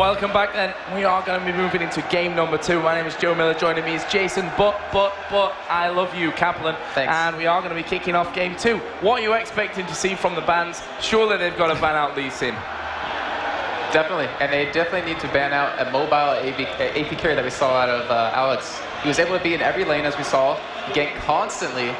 Welcome back then. We are going to be moving into game number 2. My name is Joe Miller, joining me is Jason, but I love you, Kaplan. Thanks. And we are going to be kicking off game 2. What are you expecting to see from the bans? Surely they've got to ban out Lee Sin. Definitely, and they definitely need to ban out a mobile AP carry that we saw out of Alex. He was able to be in every lane, as we saw, gank constantly,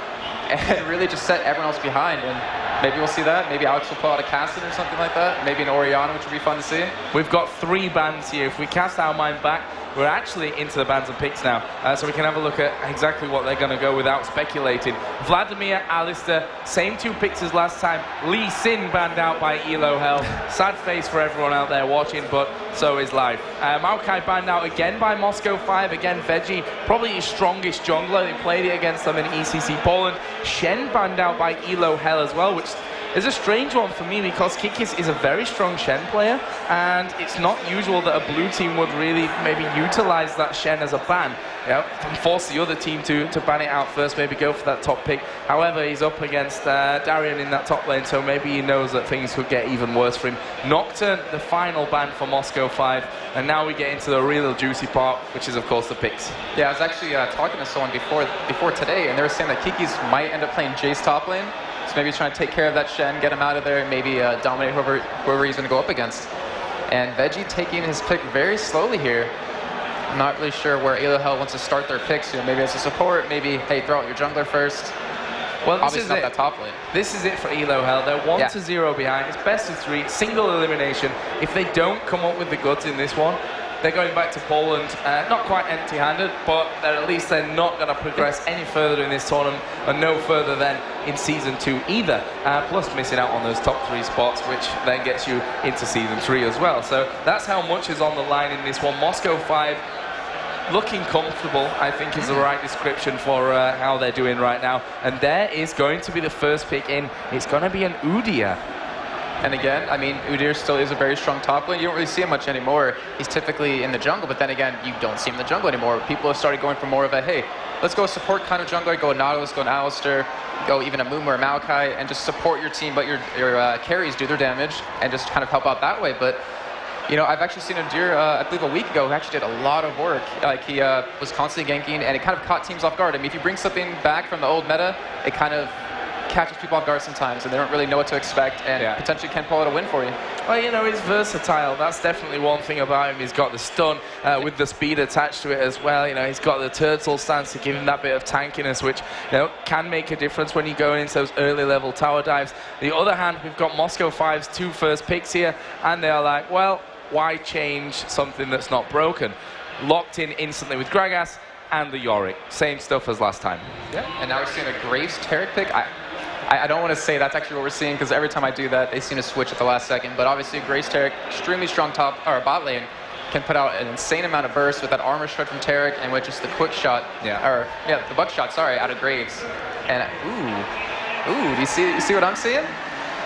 and really just set everyone else behind. And maybe we'll see that. Maybe Alex will pull out a Cassidy or something like that. Maybe an Orianna, which would be fun to see. We've got 3 bans here. If we cast our mind back, we're actually into the bans and picks now, so we can have a look at exactly what they're going to go without speculating. Vladimir, Alistair, same 2 picks as last time. Lee Sin banned out by ELOHell. Sad face for everyone out there watching, but so is life. Maokai banned out again by Moscow 5. Again, Veggie, probably his strongest jungler. They played it against them in ECC Poland. Shen banned out by ELOHell as well, which is a strange one for me because Kikis is a very strong Shen player, and it's not usual that a blue team would really maybe utilize that Shen as a ban, and force the other team to ban it out first, maybe go for that top pick. However, he's up against Darian in that top lane, so maybe he knows that things could get even worse for him. Nocturne, the final ban for Moscow 5, and now we get into the real juicy part, which is of course the picks. Yeah, I was actually talking to someone before today, and they were saying that Kikis might end up playing Jace top lane. So maybe he's trying to take care of that Shen, get him out of there, and maybe dominate whoever he's going to go up against. And Veggie taking his pick very slowly here. I'm not really sure where ELOHell wants to start their picks. Maybe as a support, maybe, hey, throw out your jungler first. Well, this obviously is not it. that top lane. This is it for ELOHell. They're 1-0 behind. It's best of 3, single elimination. If they don't come up with the goods in this one, they're going back to Poland, not quite empty-handed, but at least they're not going to progress any further in this tournament, and no further than in Season 2 either. Plus missing out on those top 3 spots, which then gets you into Season 3 as well. So that's how much is on the line in this one. Moscow 5 looking comfortable, I think, is the right description for how they're doing right now. And there is going to be the first pick in. It's going to be an Udyr. And again, I mean, Udyr still is a very strong top lane. You don't really see him much anymore. He's typically in the jungle, but then again, you don't see him in the jungle anymore. People have started going for more of a, hey, let's go support kind of jungler, go Nautilus, go an Alistair, go even a Mumu or Maokai, and just support your team, but your carries do their damage, and just kind of help out that way. But, you know, I've actually seen Udyr, I believe a week ago, who actually did a lot of work. Like, he was constantly ganking, and it kind of caught teams off guard. I mean, if you bring something back from the old meta, it kind of catches people off guard sometimes, and they don't really know what to expect, and potentially can pull out a win for you. Well, you know, he's versatile. That's definitely one thing about him. He's got the stun with the speed attached to it as well. You know, he's got the turtle stance to give him that bit of tankiness, which, you know, can make a difference when you go into those early level tower dives. The other hand, we've got Moscow 5's 2 first picks here, and they're like, well, why change something that's not broken? Locked in instantly with Gragas and the Yorick. Same stuff as last time. Yeah, and now we're seeing a Graves Taric pick. I don't want to say that's actually what we're seeing, because every time I do that, they seem to switch at the last second. But obviously, Graves Taric, extremely strong top or bot lane, can put out an insane amount of burst with that armor shred from Taric, and with just the quick shot, the buckshot, sorry, out of Graves. And ooh, do you see what I'm seeing?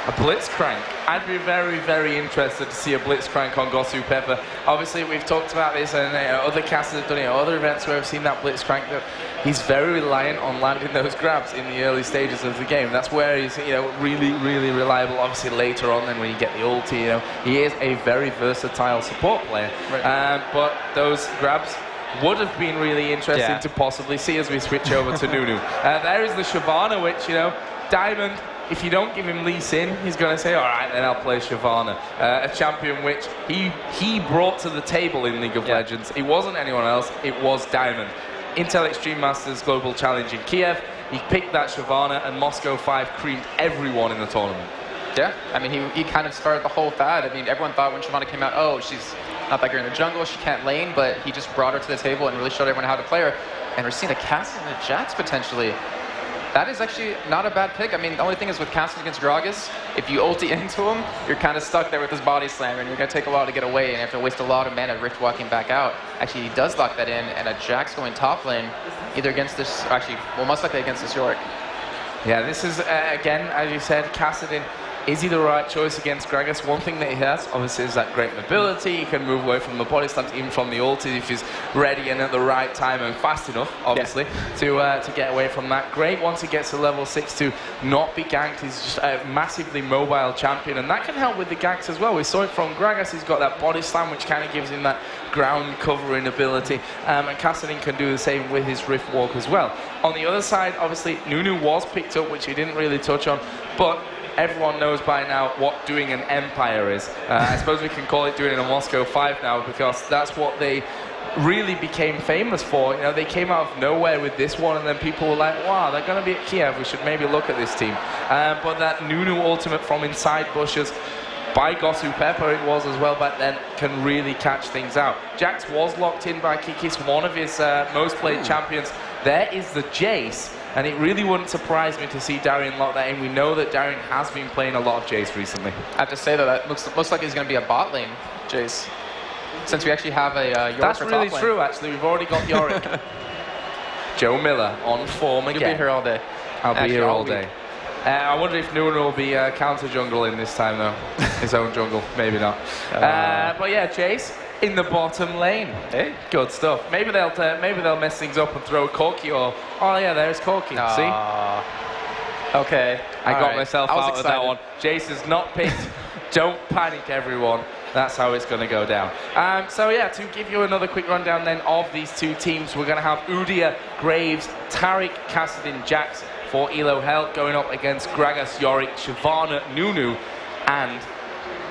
A Blitzcrank. I'd be very, very interested to see a Blitzcrank on Gosu Pepper. Obviously, we've talked about this, and other casters have done it, other events where I've seen that Blitzcrank. He's very reliant on landing those grabs in the early stages of the game. That's where he's, you know, really, really reliable. Obviously, later on, then when you get the ulti, you know, he is a very versatile support player. Right. But those grabs would have been really interesting to possibly see as we switch over to Nunu. There is the Shyvana, which, you know, Diamond, if you don't give him Lee Sin, he's going to say, all right, then I'll play Shyvana. A champion which he brought to the table in League of Legends. It wasn't anyone else, it was Diamond. Intel Extreme Masters Global Challenge in Kiev, he picked that Shyvana, and Moscow 5 creamed everyone in the tournament. Yeah, I mean, he kind of started the whole fad. I mean, everyone thought when Shyvana came out, oh, she's not that great in the jungle, she can't lane, but he just brought her to the table and really showed everyone how to play her. And we're seeing a Cassidy and a Jax potentially. That is actually not a bad pick. I mean, the only thing is with Cassidy against Gragas, if you ulti into him, you're kind of stuck there with his body slam, and you're going to take a while to get away, and you have to waste a lot of mana Rift walking back out. Actually, he does lock that in, and a Jax going top lane, either against this, actually, well, most likely against this Yorick. Yeah, this is, again, as you said, Cassidy Is he the right choice against Gragas? One thing that he has, obviously, is that great mobility. He can move away from the body slams, even from the ulti, if he's ready and at the right time and fast enough, obviously, to get away from that. Great once he gets to level 6 to not be ganked. He's just a massively mobile champion, and that can help with the ganks as well. We saw it from Gragas. He's got that body slam, which kind of gives him that ground covering ability, and Kassadin can do the same with his Rift Walk as well. On the other side, obviously, Nunu was picked up, which he didn't really touch on, but everyone knows by now what doing an Empire is. I suppose we can call it doing a Moscow 5 now, because that's what they really became famous for. You know, they came out of nowhere with this one, and then people were like, wow, they're going to be at Kiev, we should maybe look at this team. But that Nunu ultimate from inside bushes, by Gosu Pepper it was as well back then, can really catch things out. Jax was locked in by Kikis, one of his most played champions. There is the Jace, and it really wouldn't surprise me to see Darian lock that in. We know that Darian has been playing a lot of Jace recently. I have to say, though, that looks like he's going to be a bot lane Jace, since we actually have a Yorick. That's really true, actually. We've already got Yorick. Joe Miller on form again. You'll be here all day. I'll be here all day. I wonder if Nunu will be counter jungle in this time, though. His own jungle, maybe not. But yeah, Jace in the bottom lane. Hey, good stuff. Maybe they'll mess things up and throw Corki, or oh yeah, there's Corki. See? Okay. I got myself out of that one. Jace is not picked. Don't panic, everyone. That's how it's going to go down. So yeah, to give you another quick rundown then of these two teams, we're going to have Udyr, Graves, Taric, Kassadin, Jax for ELOHell going up against Gragas, Yorick, Shyvana, Nunu, and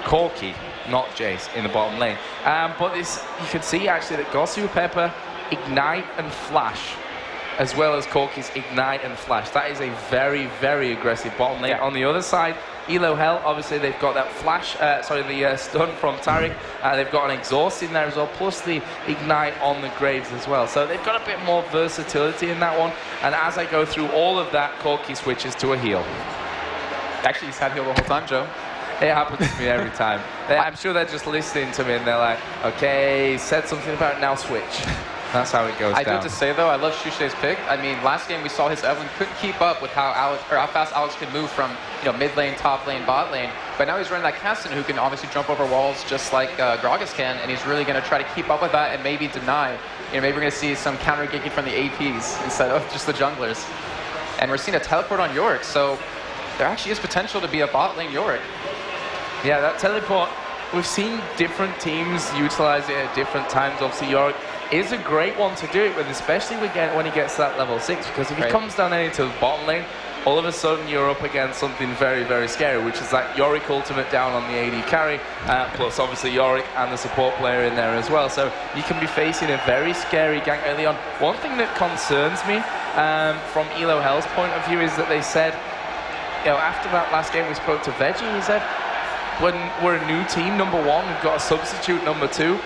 Corki, not Jace, in the bottom lane. But this, you can see actually that Gosu Pepper, Ignite and Flash, as well as Corki's Ignite and Flash. That is a very, very aggressive bottom lane. On the other side, ELOHell, obviously they've got that flash, the stun from Taric. They've got an exhaust in there as well, plus the Ignite on the Graves as well. So they've got a bit more versatility in that one. And as I go through all of that, Corki switches to a heal. Actually, he's had heal the whole time, Joe. It happens to me every time. I'm sure they're just listening to me and they're like, okay, said something about now switch. That's how it goes down. I do have to say, though, I love Shushe's pick. I mean, last game we saw his Evelyn couldn't keep up with how fast Alex could move from mid lane, top lane, bot lane. But now he's running that Kassadin who can obviously jump over walls just like Gragas can, and he's really going to try to keep up with that and maybe deny. Maybe we're going to see some counter ganking from the APs instead of just the junglers. And we're seeing a teleport on Yorick, so there actually is potential to be a bot lane Yorick. Yeah, that teleport, we've seen different teams utilize it at different times. Obviously, Yorick is a great one to do it with, especially when he gets to that level 6, because if he comes down into the bottom lane, all of a sudden you're up against something very, very scary, which is that Yorick ultimate down on the AD carry, plus obviously Yorick and the support player in there as well. So you can be facing a very scary gank early on. One thing that concerns me from ELOHell's point of view is that they said, after that last game we spoke to Veggie, he said, when we're a new team, number 1, we've got a substitute, number 2.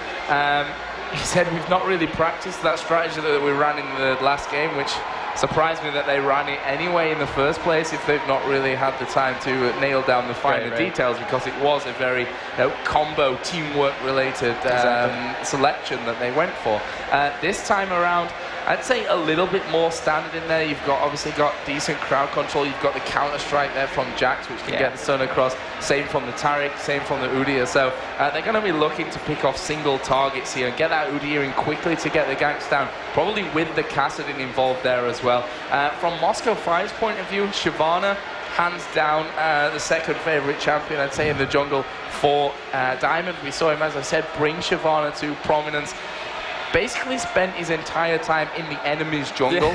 He said we've not really practiced that strategy that we ran in the last game, which surprised me that they ran it anyway in the first place if they've not really had the time to nail down the finer details, because it was a very combo, teamwork related selection that they went for. This time around, I'd say a little bit more standard in there. You've obviously got decent crowd control. You've got the counter strike there from Jax, which can get the stun across. Same from the Taric, same from the Udyr. So they're going to be looking to pick off single targets here and get that Udyr in quickly to get the ganks down, probably with the Kassadin involved there as well. From Moscow 5's point of view, Shyvana, hands down, the second favorite champion, I'd say, in the jungle for Diamond. We saw him, as I said, bring Shyvana to prominence. Basically spent his entire time in the enemy's jungle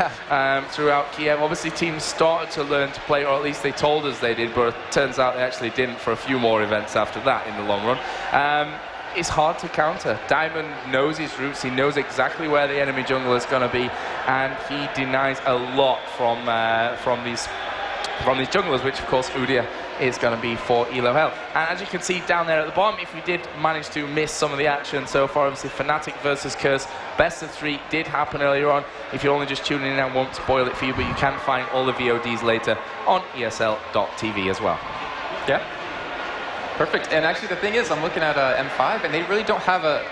throughout Kiev. Obviously, teams started to learn to play, or at least they told us they did, but it turns out they actually didn't for a few more events after that in the long run. It's hard to counter. Diamond knows his routes. He knows exactly where the enemy jungle is going to be, and he denies a lot from these junglers, which of course Udyr is going to be for ELOHell. And as you can see down there at the bottom, if we did manage to miss some of the action so far, obviously Fnatic versus Curse, best of 3 did happen earlier on. If you're only just tuning in, I won't spoil it for you, but you can find all the VODs later on ESL.tv as well. Yeah. Perfect. And actually the thing is, I'm looking at M5, and they really don't have a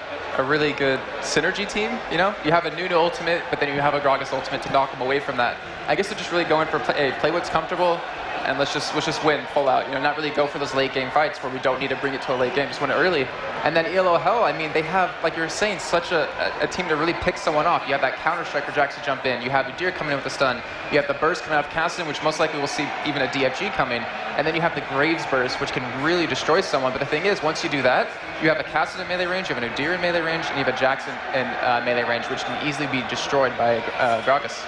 really good synergy team, You have a Nunu ultimate, but then you have a Gragas ultimate to knock them away from that. I guess they're just really going for play what's comfortable, and let's just win full out. You know, not really go for those late game fights where we don't need to bring it to a late game, just win it early. And then ELOHell, I mean, they have, like you were saying, such a team to really pick someone off. You have that counter strike for Jax to jump in. You have Udyr coming in with a stun. You have the burst coming out of Cassidy, which most likely we'll see even a DFG coming. And then you have the Graves burst, which can really destroy someone. But the thing is, once you do that, you have a Cassidy in melee range, you have an Udyr in melee range, and you have a Jax in melee range, which can easily be destroyed by Gragas.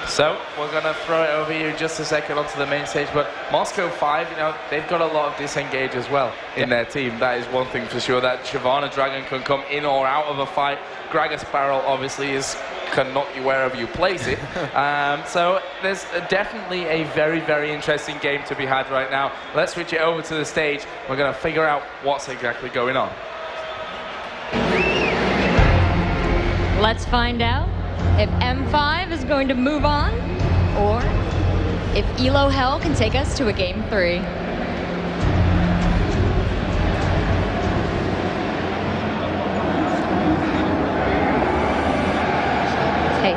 So we're going to throw it over you just a second onto the main stage, but Moscow 5, you know, they've got a lot of disengage as well in their team. That is one thing for sure, that Shyvana Dragon can come in or out of a fight. Gragas Barrel obviously can knock you wherever you place it. So there's definitely a very, very interesting game to be had right now. Let's switch it over to the stage. We're going to figure out what's exactly going on. Let's find out if M5 is going to move on, or if ELOHell can take us to a Game 3. Hey.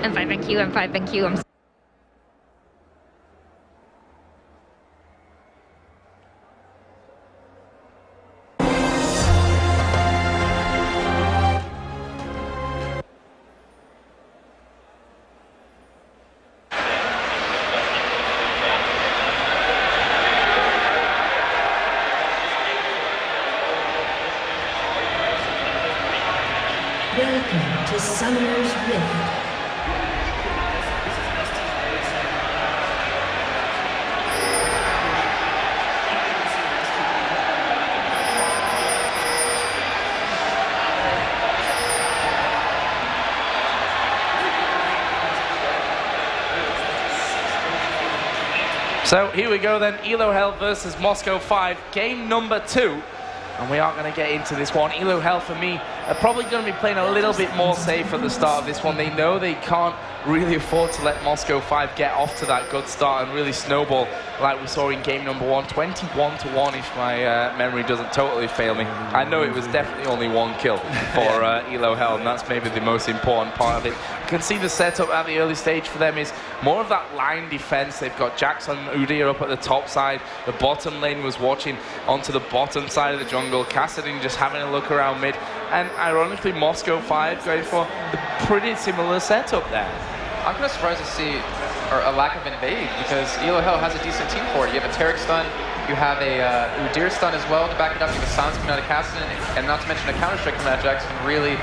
M5 and Q, M5 and Q. Welcome to Summoner's Rift. So here we go then, ELOHell versus Moscow 5, game number 2. And we are going to get into this one. ELOHell, for me, are probably going to be playing a little bit more safe at the start of this one. They know they can't really afford to let Moscow 5 get off to that good start and really snowball like we saw in game number 1. 21-1 if my memory doesn't totally fail me. I know it was definitely only one kill for ELOHell, and that's maybe the most important part of it. You can see the setup at the early stage for them is more of that line defense. They've got Jax and Udyr up at the top side. The bottom lane was watching onto the bottom side of the jungle. Cassidy just having a look around mid. And ironically, Moscow 5 going for the pretty similar setup there. I'm kind of surprised to see a lack of invade, because ELOHell has a decent team for it. You have a Taric stun, you have a Udyr stun as well to back it up. You have a silence coming out of Cassidy, and not to mention a counter strike coming out of Jax can really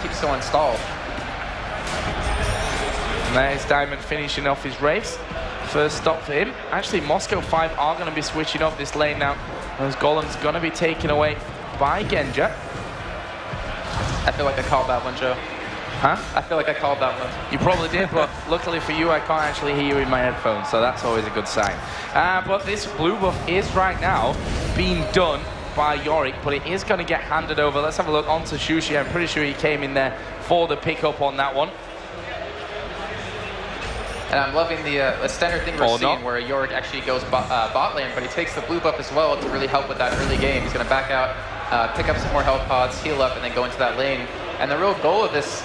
keep someone stalled. And there's Diamond finishing off his race. First stop for him. Actually, Moscow 5 are going to be switching off this lane now, as Golem's going to be taken away by Genja. I feel like I called that one, Joe. Huh? I feel like I called that one. You probably did, but luckily for you, I can't actually hear you in my headphones, so that's always a good sign. But this blue buff is right now being done by Yorick, but it is going to get handed over. Let's have a look onto Shushi. I'm pretty sure he came in there for the pickup on that one. And I'm loving the standard thing we're seeing where Yorick actually goes bot lane, but he takes the blue buff as well to really help with that early game. He's going to back out, pick up some more health pods, heal up, and then go into that lane. And the real goal of this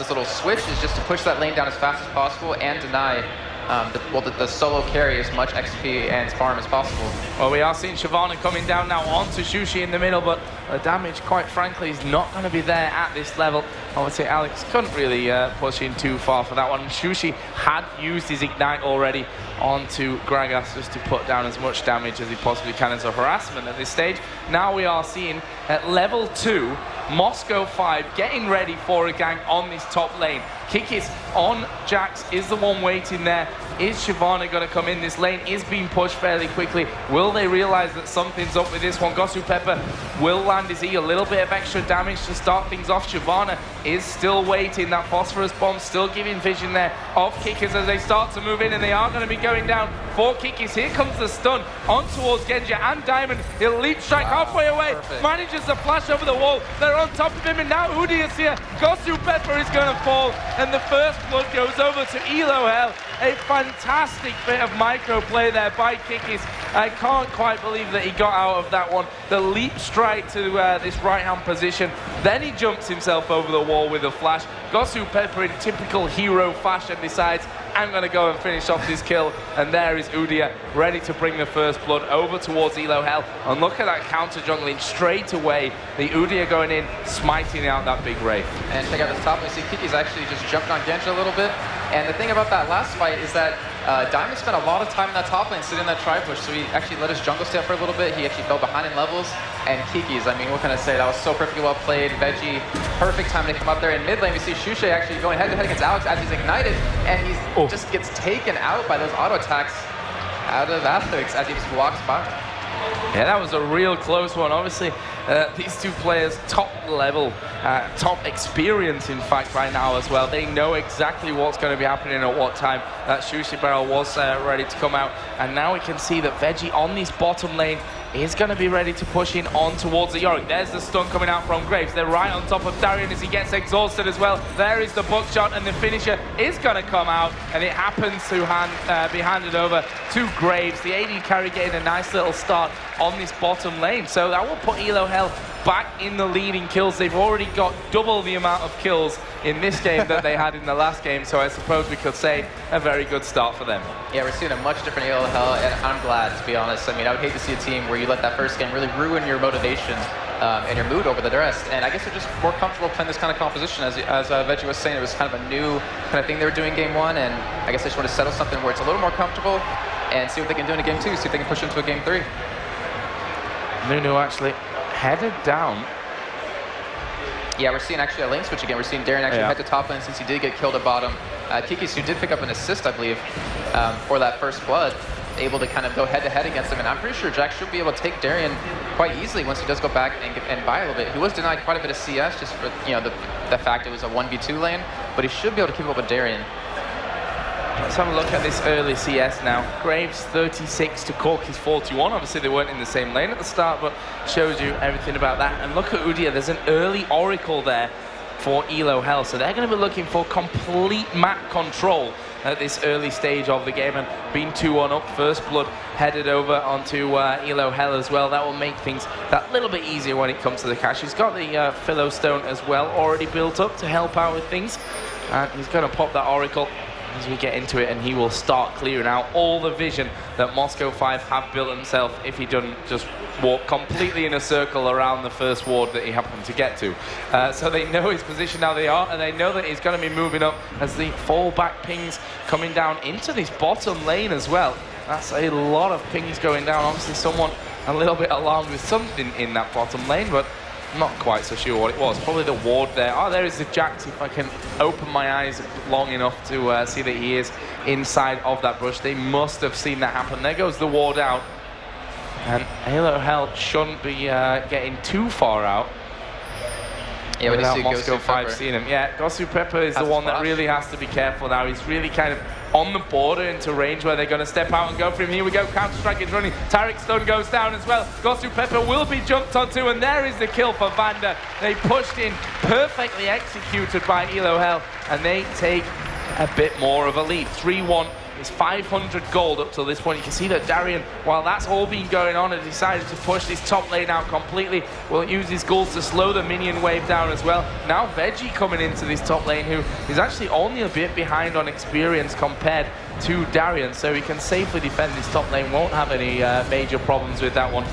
little switch is just to push that lane down as fast as possible and deny the solo carry as much XP and farm as possible. Well, we are seeing Shyvana coming down now onto Shushi in the middle, but the damage, quite frankly, is not going to be there at this level. Obviously, Alex couldn't really push in too far for that one. Shushi had used his Ignite already onto Gragas just to put down as much damage as he possibly can as a harassment at this stage. Now we are seeing at level 2, Moscow 5 getting ready for a gank on this top lane. Kikis on Jax is the one waiting there. Is Shyvana going to come in? This lane is being pushed fairly quickly. Will they realize that something's up with this one? Gosu Pepper will land his E. A little bit of extra damage to start things off. Shyvana is still waiting. That phosphorus bomb still giving vision there of Kikis as they start to move in, and they are going to be going down for Kikis. Here comes the stun on towards Genja and Diamond. He'll leap strike halfway away. Perfect. Manages to flash over the wall. They're on top of him, and now Udyr is here. Gosu Pepper is going to fall, and the first blood goes over to ELOHell. A fantastic bit of micro play there by Kikis. I can't quite believe that he got out of that one. The leap strike to this right-hand position. Then he jumps himself over the wall with a flash. Gosu Pepper in typical hero fashion decides I'm going to go and finish off this kill. And there is Udyr ready to bring the first blood over towards ELOHell. And look at that counter jungling straight away. The Udyr going in, smiting out that big Wraith. And check out this top. We see Kiki's actually just jumping on Genji a little bit. And the thing about that last fight is that Diamond spent a lot of time in that top lane sitting in that tri-push, so he actually let his jungle stay up for a little bit. He actually fell behind in levels. And Kiki's, I mean, what can I say? That was so perfectly well played. Veggie, perfect time to come up there. In mid lane, we see Shushe actually going head-to-head against Alex as he's ignited, and he just gets taken out by those auto attacks out of Alex as he just walks by. Yeah, that was a real close one. Obviously, these two players, top level, top experience, in fact, right now as well. They know exactly what's going to be happening at what time. That Shushe barrel was ready to come out. And now we can see that Veggie on this bottom lane is going to be ready to push in on towards the Yorick. There's the stun coming out from Graves. They're right on top of Darian as he gets exhausted as well. There is the buckshot, and the finisher is going to come out, and it happens to be handed over to Graves. The AD carry getting a nice little start on this bottom lane. So that will put ELOHell back in the lead in kills. They've already got double the amount of kills in this game that they had in the last game, so I suppose we could say a very good start for them. Yeah, we're seeing a much different ELOHell, and I'm glad, to be honest. I mean, I would hate to see a team where you let that first game really ruin your motivation and your mood over the rest. And I guess they're just more comfortable playing this kind of composition. As Veggie was saying, it was kind of a new kind of thing they were doing game one, and I guess they just want to settle something where it's a little more comfortable and see what they can do in a game two, see if they can push into a game three. Nunu actually headed down. Yeah, we're seeing actually a lane switch again. We're seeing Darren actually head to top lane since he did get killed at bottom. Kikisu did pick up an assist, I believe, for that first blood, able to kind of go head-to-head against him. And I'm pretty sure Jack should be able to take Darien quite easily once he does go back and buy a little bit. He was denied quite a bit of CS just for the fact it was a 1v2 lane, but he should be able to keep up with Darien. Let's have a look at this early CS now. Graves 36 to Corky's 41. Obviously they weren't in the same lane at the start, but shows you everything about that. And look at Udyr, there's an early Oracle there for ELOHell. So they're going to be looking for complete map control at this early stage of the game, and being 2-1 up, first blood headed over onto ELOHell as well. That will make things that little bit easier when it comes to the cash. He's got the Philo Stone as well already built up to help out with things, and he's going to pop that Oracle as we get into it, and he will start clearing out all the vision that Moscow 5 have built himself if he doesn't just walk completely in a circle around the first ward that he happened to get to. So they know his position now, they are, and they know that he's going to be moving up as the fallback pings coming down into this bottom lane as well. That's a lot of pings going down. Obviously someone a little bit alarmed with something in that bottom lane, but not quite so sure what it was. Probably the ward there. Oh, there is the Jax. If I can open my eyes long enough to see that he is inside of that brush. They must have seen that happen. There goes the ward out. And ELOHell shouldn't be getting too far out. Yeah, when you see Moscow 5 seeing him. Yeah, Gosu Pepper is the one that really has to be careful now. He's really kind of on the border into range where they're going to step out and go for him. Here we go, Counter-Strike is running. Tariq Stun goes down as well. Gosu Pepper will be jumped onto, and there is the kill for Vander. They pushed in, perfectly executed by ELOHell, and they take a bit more of a lead. 3-1. It's 500 gold up to this point. You can see that Darien, while that's all been going on, has decided to push this top lane out completely. Will use his goals to slow the minion wave down as well. Now Veggie coming into this top lane, who is actually only a bit behind on experience compared to Darien, so he can safely defend this top lane. Won't have any major problems with that one.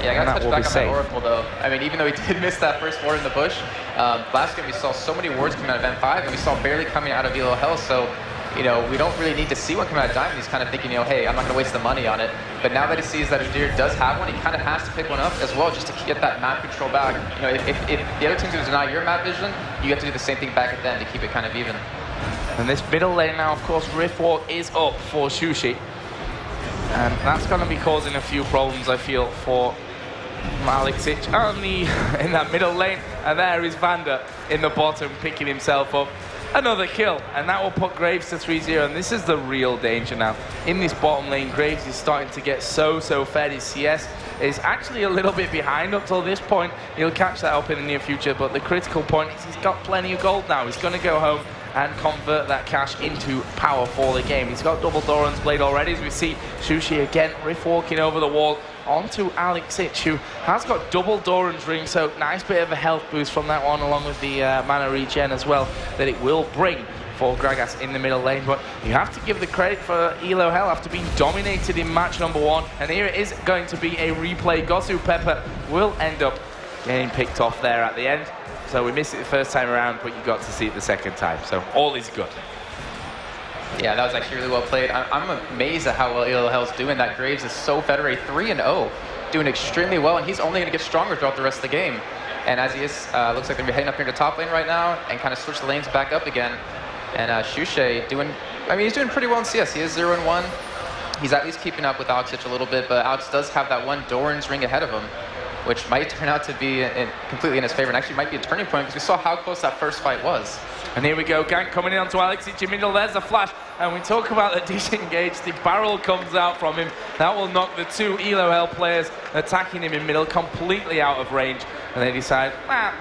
Yeah, I gotta touch back on that Oracle though. I mean, even though he did miss that first ward in the bush, last game we saw so many wards coming out of M5, and we saw barely coming out of ELOHell, so we don't really need to see one coming out of Diamond. He's kind of thinking, hey, I'm not going to waste the money on it. But now that he sees that Udyr does have one, he kind of has to pick one up as well, just to get that map control back. If the other team's going to deny your map vision, you have to do the same thing back at them to keep it kind of even. And this middle lane now, of course, Rift Walk is up for Shushe. And that's going to be causing a few problems, I feel, for Alexic in that middle lane. And there is Vander in the bottom, picking himself up. Another kill, and that will put Graves to 3-0, and this is the real danger now. In this bottom lane, Graves is starting to get so fed. His CS is actually a little bit behind up till this point. He'll catch that up in the near future, but the critical point is he's got plenty of gold now. He's going to go home and convert that cash into power for the game. He's got double Doran's Blade already, as we see Shushe again, Rift walking over the wall onto Alexic, who has got double Doran's Ring, so nice bit of a health boost from that one, along with the mana regen as well, that it will bring for Gragas in the middle lane, but you have to give the credit for ELOHell after being dominated in match number 1, and here it is going to be a replay. Gosu Pepper will end up getting picked off there at the end, so we missed it the first time around, but you got to see it the second time, so all is good. Yeah, that was actually really well played. I'm amazed at how well ELOHell's doing. That Graves is so federated, 3-0, doing extremely well, and he's only going to get stronger throughout the rest of the game. And as he is, looks like they're heading up here to top lane right now and kind of switch the lanes back up again. And Shushay doing, I mean, he's doing pretty well in CS. He is 0-1. He's at least keeping up with Alex a little bit, but Alex does have that one Doran's ring ahead of him, which might turn out to be completely in his favor, and actually might be a turning point because we saw how close that first fight was. And here we go, gank coming in onto Alex in middle. There's the flash, and we talk about the disengage. The barrel comes out from him. That will knock the 2 ELOHell players attacking him in middle completely out of range. And they decide,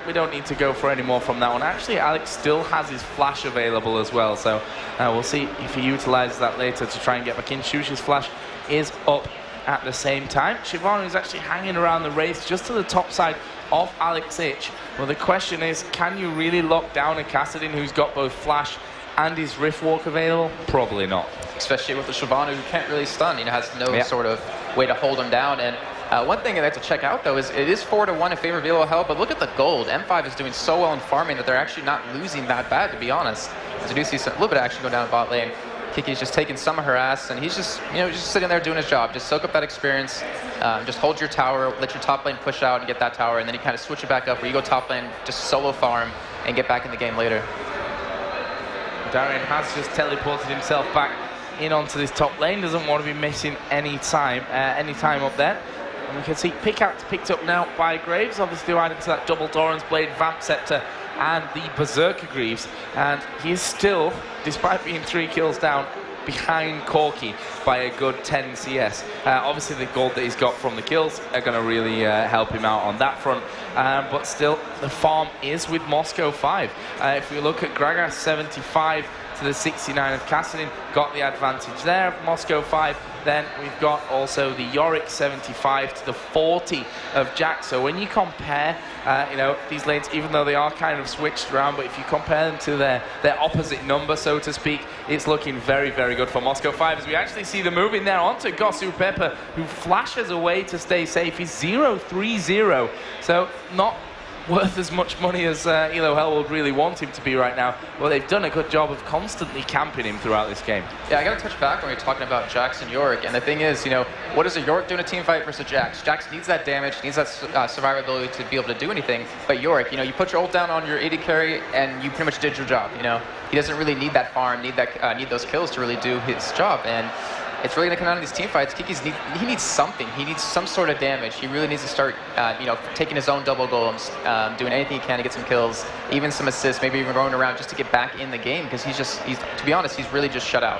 we don't need to go for any more from that one. Actually, Alex still has his flash available as well, so we'll see if he utilizes that later to try and get back in. Shush's flash is up at the same time. Siobhan is actually hanging around the race just to the top side of Alex Ich. Well, the question is, can you really lock down a Kassadin who's got both flash and his Rift Walk available? Probably not. Especially with the Shyvana who can't really stun, has no sort of way to hold him down. And one thing I'd like to check out though is it is 4-1 in favor of ELOHell, but look at the gold. M5 is doing so well in farming that they're actually not losing that bad, to be honest. As we do see a little bit of action go down bot lane. Kiki's just taking some of her ass, and he's just, just sitting there doing his job. Just soak up that experience, just hold your tower, let your top lane push out and get that tower, and then you kind of switch it back up where you go top lane, just solo farm, and get back in the game later. Darian has just teleported himself back in onto this top lane, doesn't want to be missing any time up there. And we can see Pickaxe picked up now by Graves, obviously adding to that double Doran's Blade, Vamp Scepter, and the Berserker Greaves. And he is still, despite being 3 kills down, behind Corki by a good 10 CS. Obviously the gold that he's got from the kills are going to really help him out on that front. But still, the farm is with Moscow 5. If we look at Gragas, 75 to the 69 of Kassadin, got the advantage there of Moscow 5. Then we've got also the Yorick 75 to the 40 of Jack. So when you compare, these lanes, even though they are kind of switched around, but if you compare them to their opposite number, so to speak, it's looking very, very good for Moscow 5. As we actually see the move in there onto Gosu Pepper, who flashes away to stay safe. He's 0-3-0, so not worth as much money as ELOHell would really want him to be right now. Well, they've done a good job of constantly camping him throughout this game. Yeah, I got to touch back when we're talking about Jax and Yorick, and the thing is, what does a Yorick do in a team fight versus Jax? Jax needs that damage, needs that survivability to be able to do anything, but Yorick, you put your ult down on your AD carry, and you pretty much did your job, He doesn't really need that farm, need those kills to really do his job, and it's really going to come down to these team fights. He needs something. He needs some sort of damage. He really needs to start, taking his own double golems, doing anything he can to get some kills, even some assists, maybe even rolling around just to get back in the game, because he's to be honest, he's really just shut out.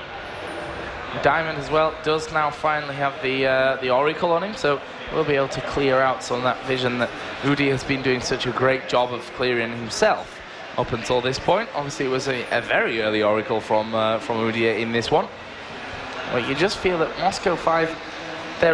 Diamond as well does now finally have the Oracle on him, so we'll be able to clear out some of that vision that Udi has been doing such a great job of clearing himself up until this point. Obviously, it was a very early Oracle from Udi in this one. But you just feel that Moscow 5, they're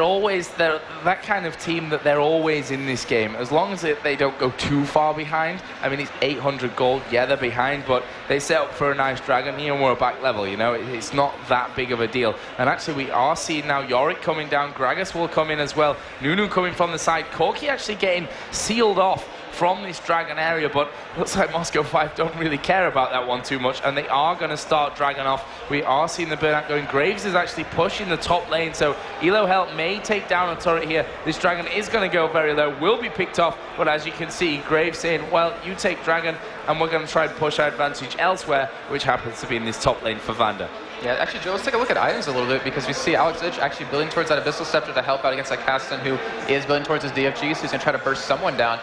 that kind of team that they're always in this game. As long as they don't go too far behind. I mean, it's 800 gold. Yeah, they're behind, but they set up for a nice dragon here and we're back level, It's not that big of a deal. And actually, we are seeing now Yorick coming down. Gragas will come in as well. Nunu coming from the side. Corki actually getting sealed off from this dragon area, but looks like Moscow 5 don't really care about that one too much, and they are going to start dragon off. We are seeing the burnout going. Graves is actually pushing the top lane, so ELOHell may take down a turret here. This dragon is going to go very low, will be picked off, but as you can see, Graves saying, well, you take dragon, and we're going to try and push our advantage elsewhere, which happens to be in this top lane for Vander. Yeah, actually, Joe, let's take a look at items a little bit, because we see Alex Ich actually building towards that Abyssal Scepter to help out against that Kassadin, who is building towards his DFG, so he's going to try to burst someone down.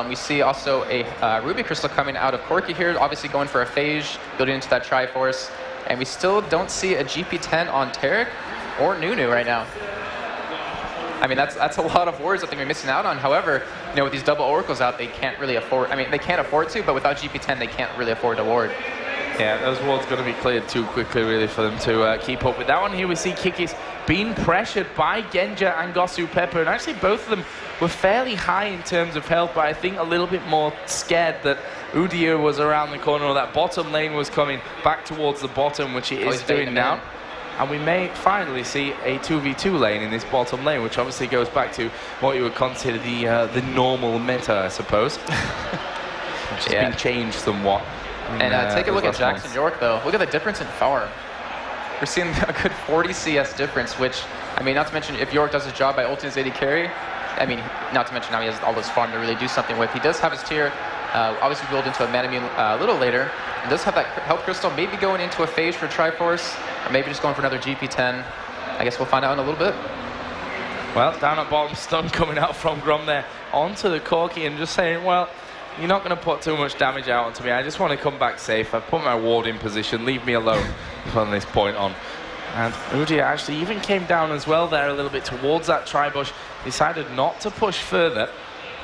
We see also a Ruby Crystal coming out of Corki here, obviously going for a Phage, building into that Triforce. And we still don't see a GP10 on Taric or Nunu right now. I mean, that's a lot of wards that they're missing out on. However, with these double Oracles out, they can't really afford, they can't afford to, but without GP10, they can't really afford to ward. Yeah, those wards going to be cleared too quickly, really, for them to keep up with that one. Here we see Kikis being pressured by Genja and Gosu Pepper, and actually both of them were fairly high in terms of health, but I think a little bit more scared that Udyr was around the corner, or that bottom lane was coming back towards the bottom, which it is doing now. And we may finally see a 2v2 lane in this bottom lane, which obviously goes back to what you would consider the normal meta, I suppose. Which has been changed somewhat. And take a look at Jackson York, though. Look at the difference in farm. We're seeing a good 40 CS difference, which, I mean, not to mention, if York does his job by ulting his AD carry, I mean, not to mention now he has all this farm to really do something with. He does have his tier, obviously build into a Manamune a little later, and does have that health crystal, maybe going into a phase for Triforce, or maybe just going for another GP10. I guess we'll find out in a little bit. Well, down at bottom, stun coming out from Grom there, onto the Corki, and just saying, well, you're not going to put too much damage out onto me. I just want to come back safe. I've put my ward in position. Leave me alone from this point on. And Udyr actually even came down as well there a little bit towards that Tribush. Decided not to push further.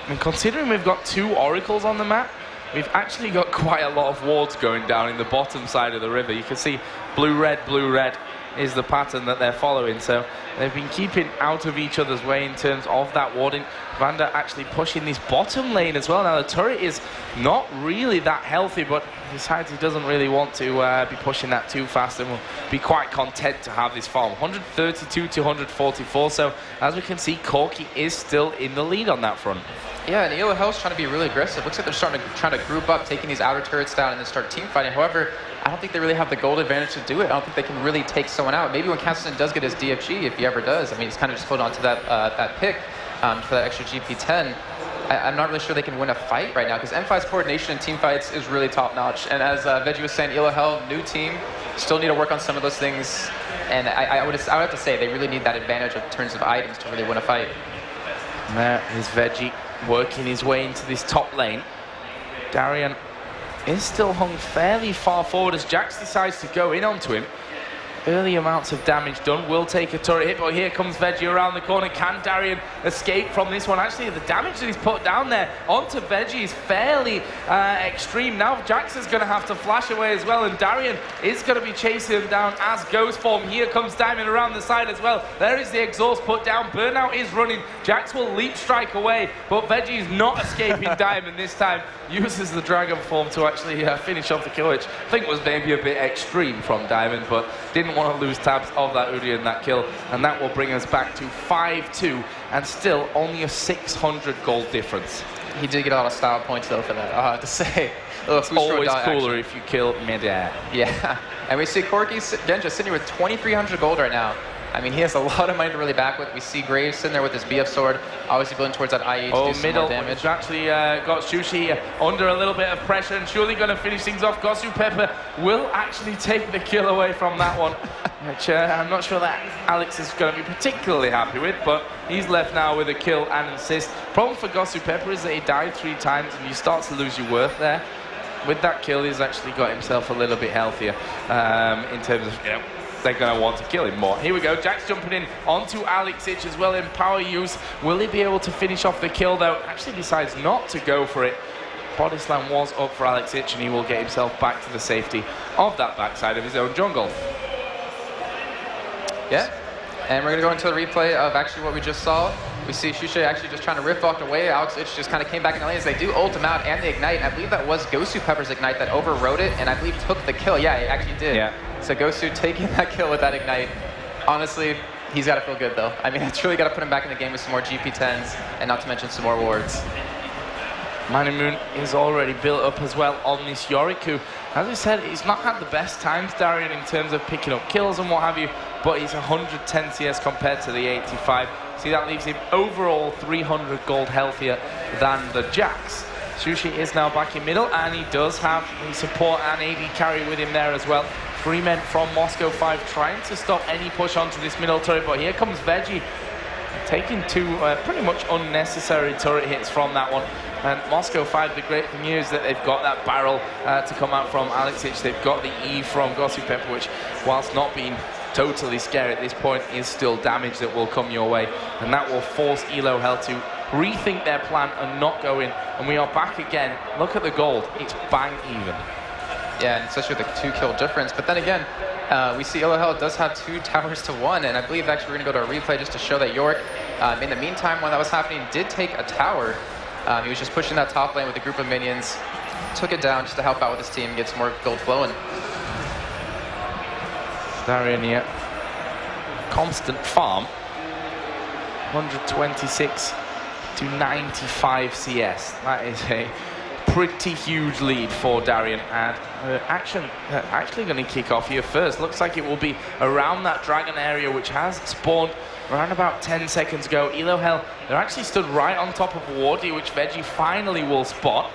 And considering we've got 2 oracles on the map, we've actually got quite a lot of wards going down in the bottom side of the river. You can see blue-red is the pattern that they're following. So they've been keeping out of each other's way in terms of that warding. Vander actually pushing this bottom lane as well. Now the turret is not really that healthy, but he decides he doesn't really want to be pushing that too fast, and will be quite content to have this farm. 132 to 144, so as we can see, Corki is still in the lead on that front. Yeah, and ELOHell's trying to be really aggressive. Looks like they're trying to group up, taking these outer turrets down, and then start team fighting. However, I don't think they really have the gold advantage to do it. I don't think they can really take someone out. Maybe when Castleton does get his DFG, if he ever does, I mean, he's kind of just holding on to that that pick for that extra GP10. I'm not really sure they can win a fight right now, because M5's coordination in team fights is really top-notch. And as Veggie was saying, ELOHell, new team, still need to work on some of those things. And I would have to say they really need that advantage in terms of items to really win a fight. There is Veggie working his way into this top lane. Darian is still hung fairly far forward as Jax decides to go in onto him. Early amounts of damage done, will take a turret hit, but here comes Veggie around the corner. Can Darian escape from this one? Actually, the damage that he's put down there onto Veggie is fairly extreme. Now Jax is going to have to flash away as well, and Darian is going to be chasing him down as Ghost form. Here comes Diamond around the side as well. There is the exhaust put down. Burnout is running. Jax will leap strike away, but Veggie is not escaping Diamond this time. Uses the Dragon form to actually finish off the kill, which I think was maybe a bit extreme from Diamond, but didn't want to lose tabs of that Udyr in that kill, and that will bring us back to 5-2, and still only a 600 gold difference. He did get a lot of style points though for that, I have to say. It's always cooler if you kill mid-air. Yeah, and we see Corki Genja sitting with 2,300 gold right now. I mean, he has a lot of money to really back with. We see Graves sitting there with his BF sword, obviously building towards that IE to do some more damage. We've actually got Sushi under a little bit of pressure and surely going to finish things off. Gosu Pepper will actually take the kill away from that one, which I'm not sure that Alex is going to be particularly happy with, but he's left now with a kill and an assist. Problem for Gosu Pepper is that he died 3 times and you start to lose your worth there. With that kill, he's actually got himself a little bit healthier in terms of, you know, they're going to want to kill him more. Here we go, Jax jumping in onto Alexic as well in power use. Will he be able to finish off the kill though? Actually decides not to go for it. Body slam was up for Alexic, and he will get himself back to the safety of that backside of his own jungle. Yeah, and we're going to go into the replay of actually what we just saw. We see Shusha actually just trying to rip walk away. Alexic just kind of came back in the lane as they do ult him out and the ignite. And I believe that was Gosu Pepper's ignite that overrode it, and I believe took the kill. Yeah, he actually did. Yeah. So Gosu taking that kill with that ignite. Honestly, he's got to feel good though. I mean, it's really got to put him back in the game with some more GP10s, and not to mention some more wards. Manamune is already built up as well on this Yorick, who, as I said, he's not had the best times, Darian, in terms of picking up kills and what have you, but he's 110 CS compared to the 85. See, that leaves him overall 300 gold healthier than the Jax. Sushi is now back in middle, and he does have the support and AD carry with him there as well. 3 men from Moscow 5 trying to stop any push onto this middle turret, but here comes Veggie taking 2 pretty much unnecessary turret hits from that one. And Moscow 5, the great thing here is that they've got that barrel to come out from Alexic. They've got the E from Gosu Pepper, which, whilst not being totally scary at this point, is still damage that will come your way. And that will force ELOHell to rethink their plan and not go in. And we are back again. Look at the gold. It's bang even. Yeah, and especially with the 2 kill difference. But then again, we see ELOHell does have 2 towers to 1, and I believe actually we're going to go to a replay just to show that York In the meantime, when that was happening, did take a tower. He was just pushing that top lane with a group of minions, took it down just to help out with his team, get some more gold flowing. Darian here, constant farm, 126 to 95 CS. That is a pretty huge lead for Darian, and action actually going to kick off here first. Looks like it will be around that dragon area, which has spawned around about 10 seconds ago. ELOHell, they're actually stood right on top of Wardy, which Veggie finally will spot.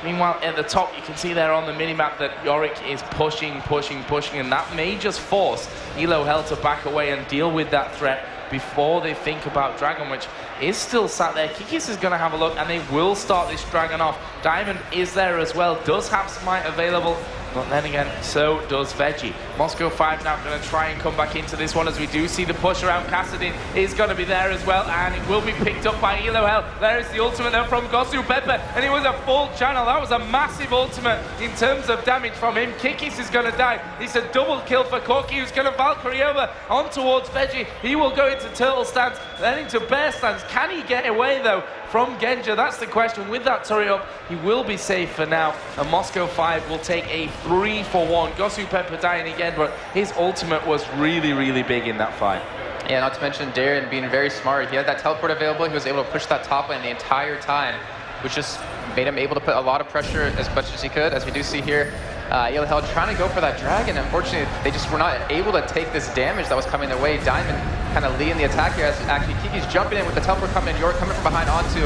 Meanwhile, at the top, you can see there on the minimap that Yorick is pushing, and that may just force ELOHell to back away and deal with that threat before they think about Dragon, which is still sat there. Kikis is going to have a look, and they will start this Dragon off. Diamond is there as well, does have Smite available, but then again, so does Veggie. Moscow 5 now going to try and come back into this one, as we do see the push around Kassadin is going to be there as well, and it will be picked up by ELOHell. There is the ultimate there from Gosu Pepper, and it was a full channel. That was a massive ultimate in terms of damage from him. Kikis is going to die. It's a double kill for Corki, who's going to Valkyrie over on towards Veggie. He will go into turtle stance, then into bear stance. Can he get away though from Genja? That's the question. With that turret up, he will be safe for now, and Moscow 5 will take a 3-for-1. Gosu Pepper dying again, but his ultimate was really big in that fight. Yeah, not to mention Darren being very smart. He had that teleport available. He was able to push that top lane the entire time, which just made him able to put a lot of pressure as much as he could. As we do see here, ELOHell trying to go for that dragon. Unfortunately, they just were not able to take this damage that was coming their way. Diamond kind of leading the attack here, as actually Kiki's jumping in with the teleport coming in, York coming from behind onto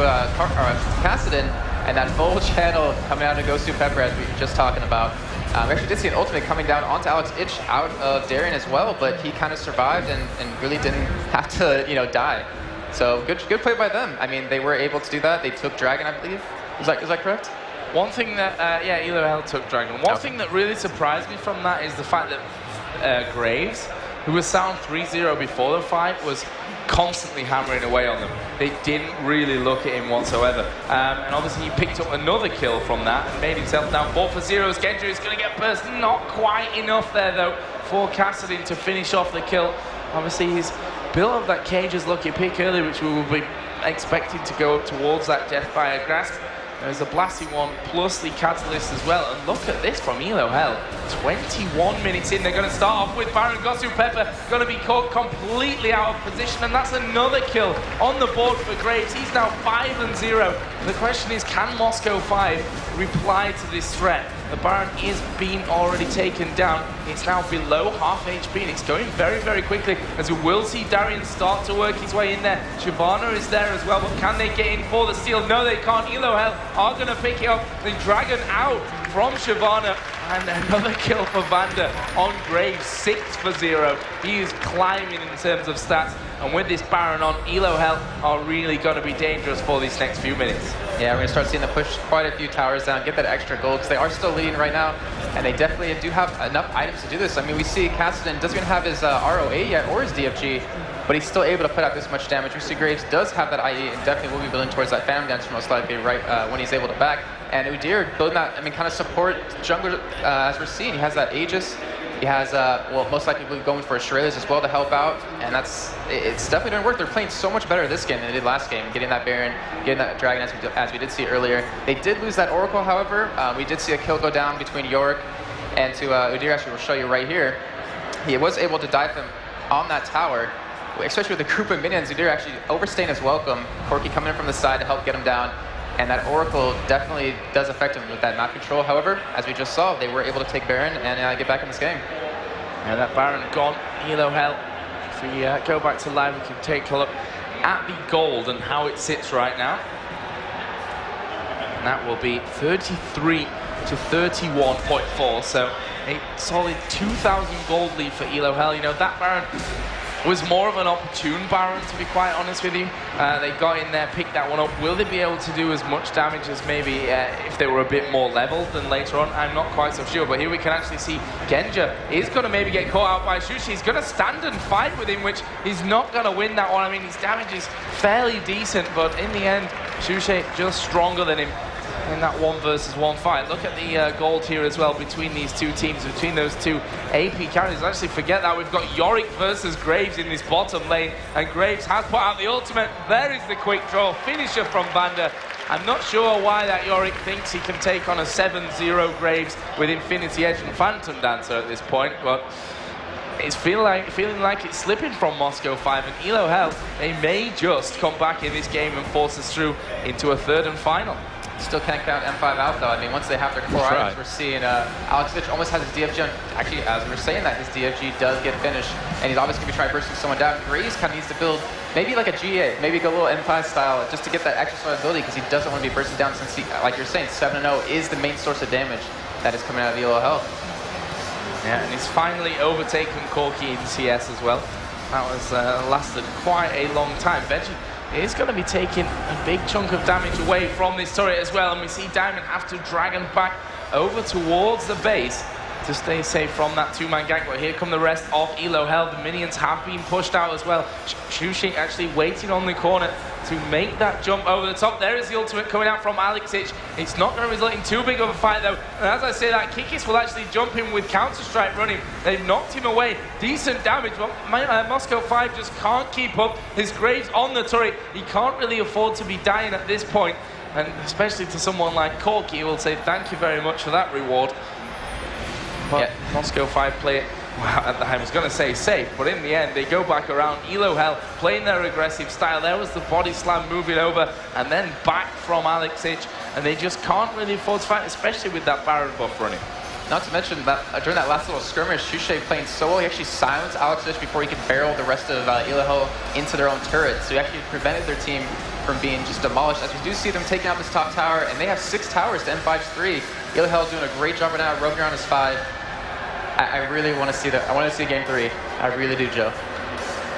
Kassadin, and that full channel coming out of Gosu Pepper, as we were just talking about. We actually did see an ultimate coming down onto Alex Ich out of Darien as well, but he kind of survived and really didn't have to, die. So good play by them. I mean, they were able to do that. They took Dragon, I believe. Is that correct? One thing that, ELOHell took Dragon. One thing that really surprised me from that is the fact that Graves, who was sound 3-0 before the fight, was constantly hammering away on them. They didn't really look at him whatsoever. And obviously he picked up another kill from that and made himself down 4-for-0. Genja is going to get burst. Not quite enough there though for Kassadin to finish off the kill. Obviously he's built up that Cage's lucky pick early, which we will be expecting to go towards that Death by a Grasp. There's a Blasty one, plus the Catalyst as well. And look at this from ELOHell. 21 minutes in, they're going to start off with Baron Gosu Pepper, going to be caught completely out of position, and that's another kill on the board for Graves. He's now 5-0. The question is, can Moscow 5 reply to this threat? The Baron is being already taken down. It's now below half HP, and it's going very quickly, as we will see Darian start to work his way in there. Shyvana is there as well, but can they get in for the steal? No, they can't. ELOHell are going to pick it up. The Dragon out from Shyvana, and another kill for Vander on Graves, 6-for-0. He is climbing in terms of stats, and with this Baron on, ELOHell are really going to be dangerous for these next few minutes. Yeah, we're going to start seeing them push quite a few towers down, get that extra gold, because they are still leading right now, and they definitely do have enough items to do this. I mean, we see Kassadin doesn't even have his ROA yet, or his DFG, but he's still able to put out this much damage. We see Graves does have that IE, and definitely will be building towards that Phantom Dancer most likely right when he's able to back. And Udyr building that, kind of support jungler as we're seeing. He has that Aegis. He has, most likely going for Shirley's as well to help out, and it's definitely going to work. They're playing so much better this game than they did last game, getting that Baron, getting that Dragon, as we did see earlier. They did lose that Oracle, however. We did see a kill go down between Yorick and to Udyr. Actually, we'll show you right here. He was able to dive him on that tower, especially with a group of minions. Udyr actually overstaying his welcome. Corki coming in from the side to help get him down. And that Oracle definitely does affect him with that map control. However, as we just saw, they were able to take Baron and get back in this game. And that Baron gone. ELOHell, if we go back to live, we can take a look at the gold and how it sits right now. And that will be 33 to 31.4. So a solid 2,000 gold lead for ELOHell. That Baron was more of an opportune Baron, to be quite honest with you. They got in there, picked that one up. Will they be able to do as much damage as maybe if they were a bit more leveled than later on? I'm not quite so sure, but here we can actually see Genja is going to maybe get caught out by Shushi. He's going to stand and fight with him, which he's not going to win that one. I mean, his damage is fairly decent, but in the end, Shushi just stronger than him. in that 1 versus 1 fight. Look at the gold here as well between these two teams, between those two AP carries. Actually, forget that. We've got Yorick versus Graves in this bottom lane, and Graves has put out the ultimate. There is the quick draw finisher from Vander. I'm not sure why that Yorick thinks he can take on a 7-0 Graves with Infinity Edge and Phantom Dancer at this point, but it's feeling like it's slipping from Moscow 5, and ELOHell, they may just come back in this game and force us through into a 3rd and final. Still can't count M5 out though. I mean, once they have their core items, we're seeing Alex Fitch almost has his DFG on. Actually, as we were saying that, his DFG does get finished, and he's obviously going to be trying bursting someone down. Graves kind of needs to build maybe like a GA, maybe go a little M5 style, just to get that extra survivability, because he doesn't want to be bursting down since, he, like you're saying, 7-0 is the main source of damage that is coming out of ELOHell. Yeah, and he's finally overtaken Corki in CS as well. That was lasted quite a long time. Veggie is going to be taking a big chunk of damage away from this turret as well, and we see Diamond have to drag him back over towards the base to stay safe from that 2-man gank. But here come the rest of ELOHell. The minions have been pushed out as well. Shushik actually waiting on the corner to make that jump over the top. There is the ultimate coming out from Alexic. It's not going to result in too big of a fight though. And as I say that, Kikis will actually jump in with Counter-Strike running. They've knocked him away. Decent damage, but Moscow 5 just can't keep up. His Graves on the turret. He can't really afford to be dying at this point. And especially to someone like Corki, who will say thank you very much for that reward. But yeah, Moscow 5 play it, well, I was going to say safe, but in the end, they go back around. ELOHell playing their aggressive style. There was the body slam moving over, and then back from Alexic, and they just can't really afford to fight, especially with that Baron buff running. Not to mention that during that last little skirmish, Shushik playing so well, he actually silenced Alexic before he could barrel the rest of ELOHell into their own turret. So he actually prevented their team from being just demolished, as we do see them taking out this top tower, and they have 6 towers to M5's 3. ELOHell is doing a great job right now, roaming around his 5. I really want to see that. I want to see game 3. I really do, Joe.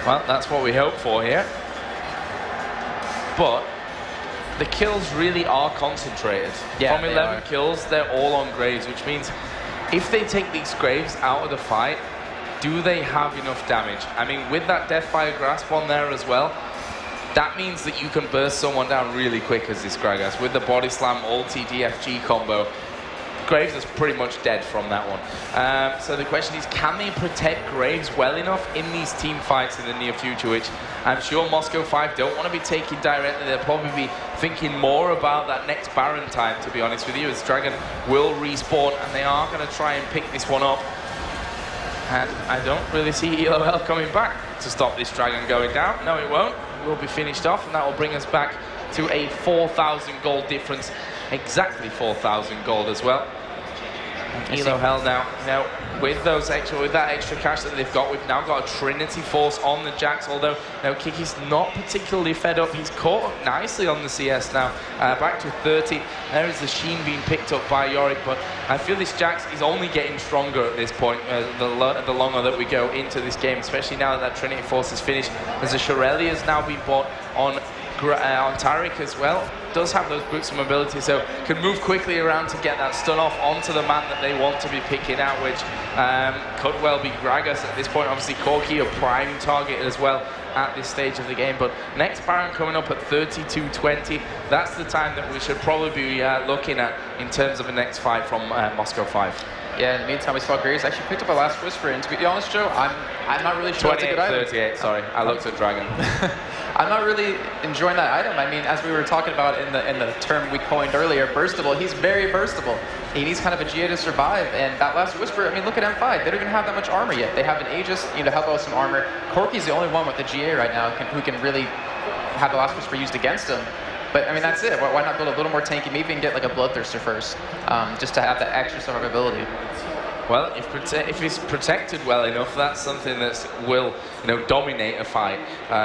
Well, that's what we hope for here. But the kills really are concentrated. Yeah, from 11 kills, they're all on Graves, which means if they take these Graves out of the fight, do they have enough damage? I mean, with that Deathfire Grasp on there as well, that means that you can burst someone down really quick as this Gragas. With the Body Slam ulti DFG combo, Graves is pretty much dead from that one. So the question is, can they protect Graves well enough in these team fights in the near future, which I'm sure Moscow 5 don't want to be taking directly. They'll probably be thinking more about that next Baron time, to be honest with you, as Dragon will respawn, and they are going to try and pick this one up. And I don't really see ELOHell coming back to stop this Dragon going down. No, it won't. It will be finished off, and that will bring us back to a 4,000 gold difference. Exactly 4,000 gold as well. ELOHell now with that extra cash that they've got, we've now got a Trinity Force on the Jax, although now Kiki's not particularly fed up. He's caught up nicely on the CS now, back to 30. There is the Sheen being picked up by Yorick, but I feel this Jax is only getting stronger at this point, the longer that we go into this game, especially now that Trinity Force is finished, as the Shirelli has now been bought on Taric as well. Does have those boots of mobility, so can move quickly around to get that stun off onto the man that they want to be picking out, which could well be Gragas at this point. Obviously Corki a prime target as well at this stage of the game, but next Baron coming up at 32-20. That's the time that we should probably be looking at in terms of the next fight from Moscow 5. Yeah, in the meantime, we saw Graves actually picked up a last Whisper, and to be honest, Joe, I'm not really sure it's a good item. 38, sorry, I looked at Dragon. I'm not really enjoying that item. I mean, as we were talking about in the term we coined earlier, burstable, he's very burstable. He needs kind of a GA to survive, and that last Whisper, I mean, look at M5. They don't even have that much armor yet. They have an Aegis, to help out with some armor. Corki's the only one with the GA right now who can really have the last Whisper used against him. But, I mean, that's it. Why not build a little more tanky? Maybe even get like a Bloodthirster first, just to have that extra survivability. Well, if it's protected well enough, that's something that will, dominate a fight.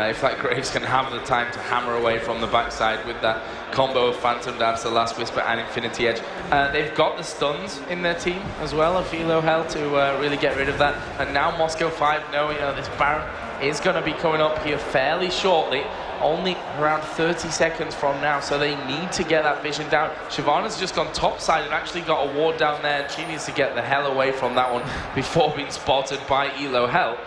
If that Graves can have the time to hammer away from the backside with that combo of Phantom Dancer, Last Whisper, and Infinity Edge. They've got the stuns in their team as well of ELOHell to really get rid of that. And now Moscow 5 know, this Baron is going to be coming up here fairly shortly. Only around 30 seconds from now, so they need to get that vision down. Shyvana's just gone topside and actually got a ward down there, and she needs to get the hell away from that one before being spotted by ELOHell.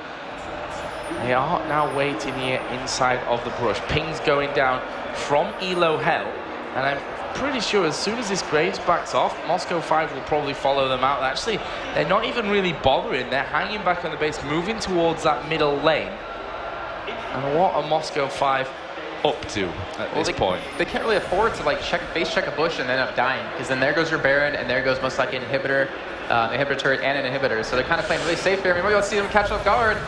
They are now waiting here inside of the brush. Pings going down from ELOHell, and pretty sure as soon as this Graves backs off, Moscow 5 will probably follow them out. Actually, they're not even really bothering. They're hanging back on the base, moving towards that middle lane. And what are Moscow 5 up to at this point? They can't really afford to like base check a bush and end up dying, because then there goes your Baron, and there goes most likely an inhibitor, inhibitor turret, and an inhibitor. So they're kind of playing really safe here. I mean, we're going to see them catch off guard.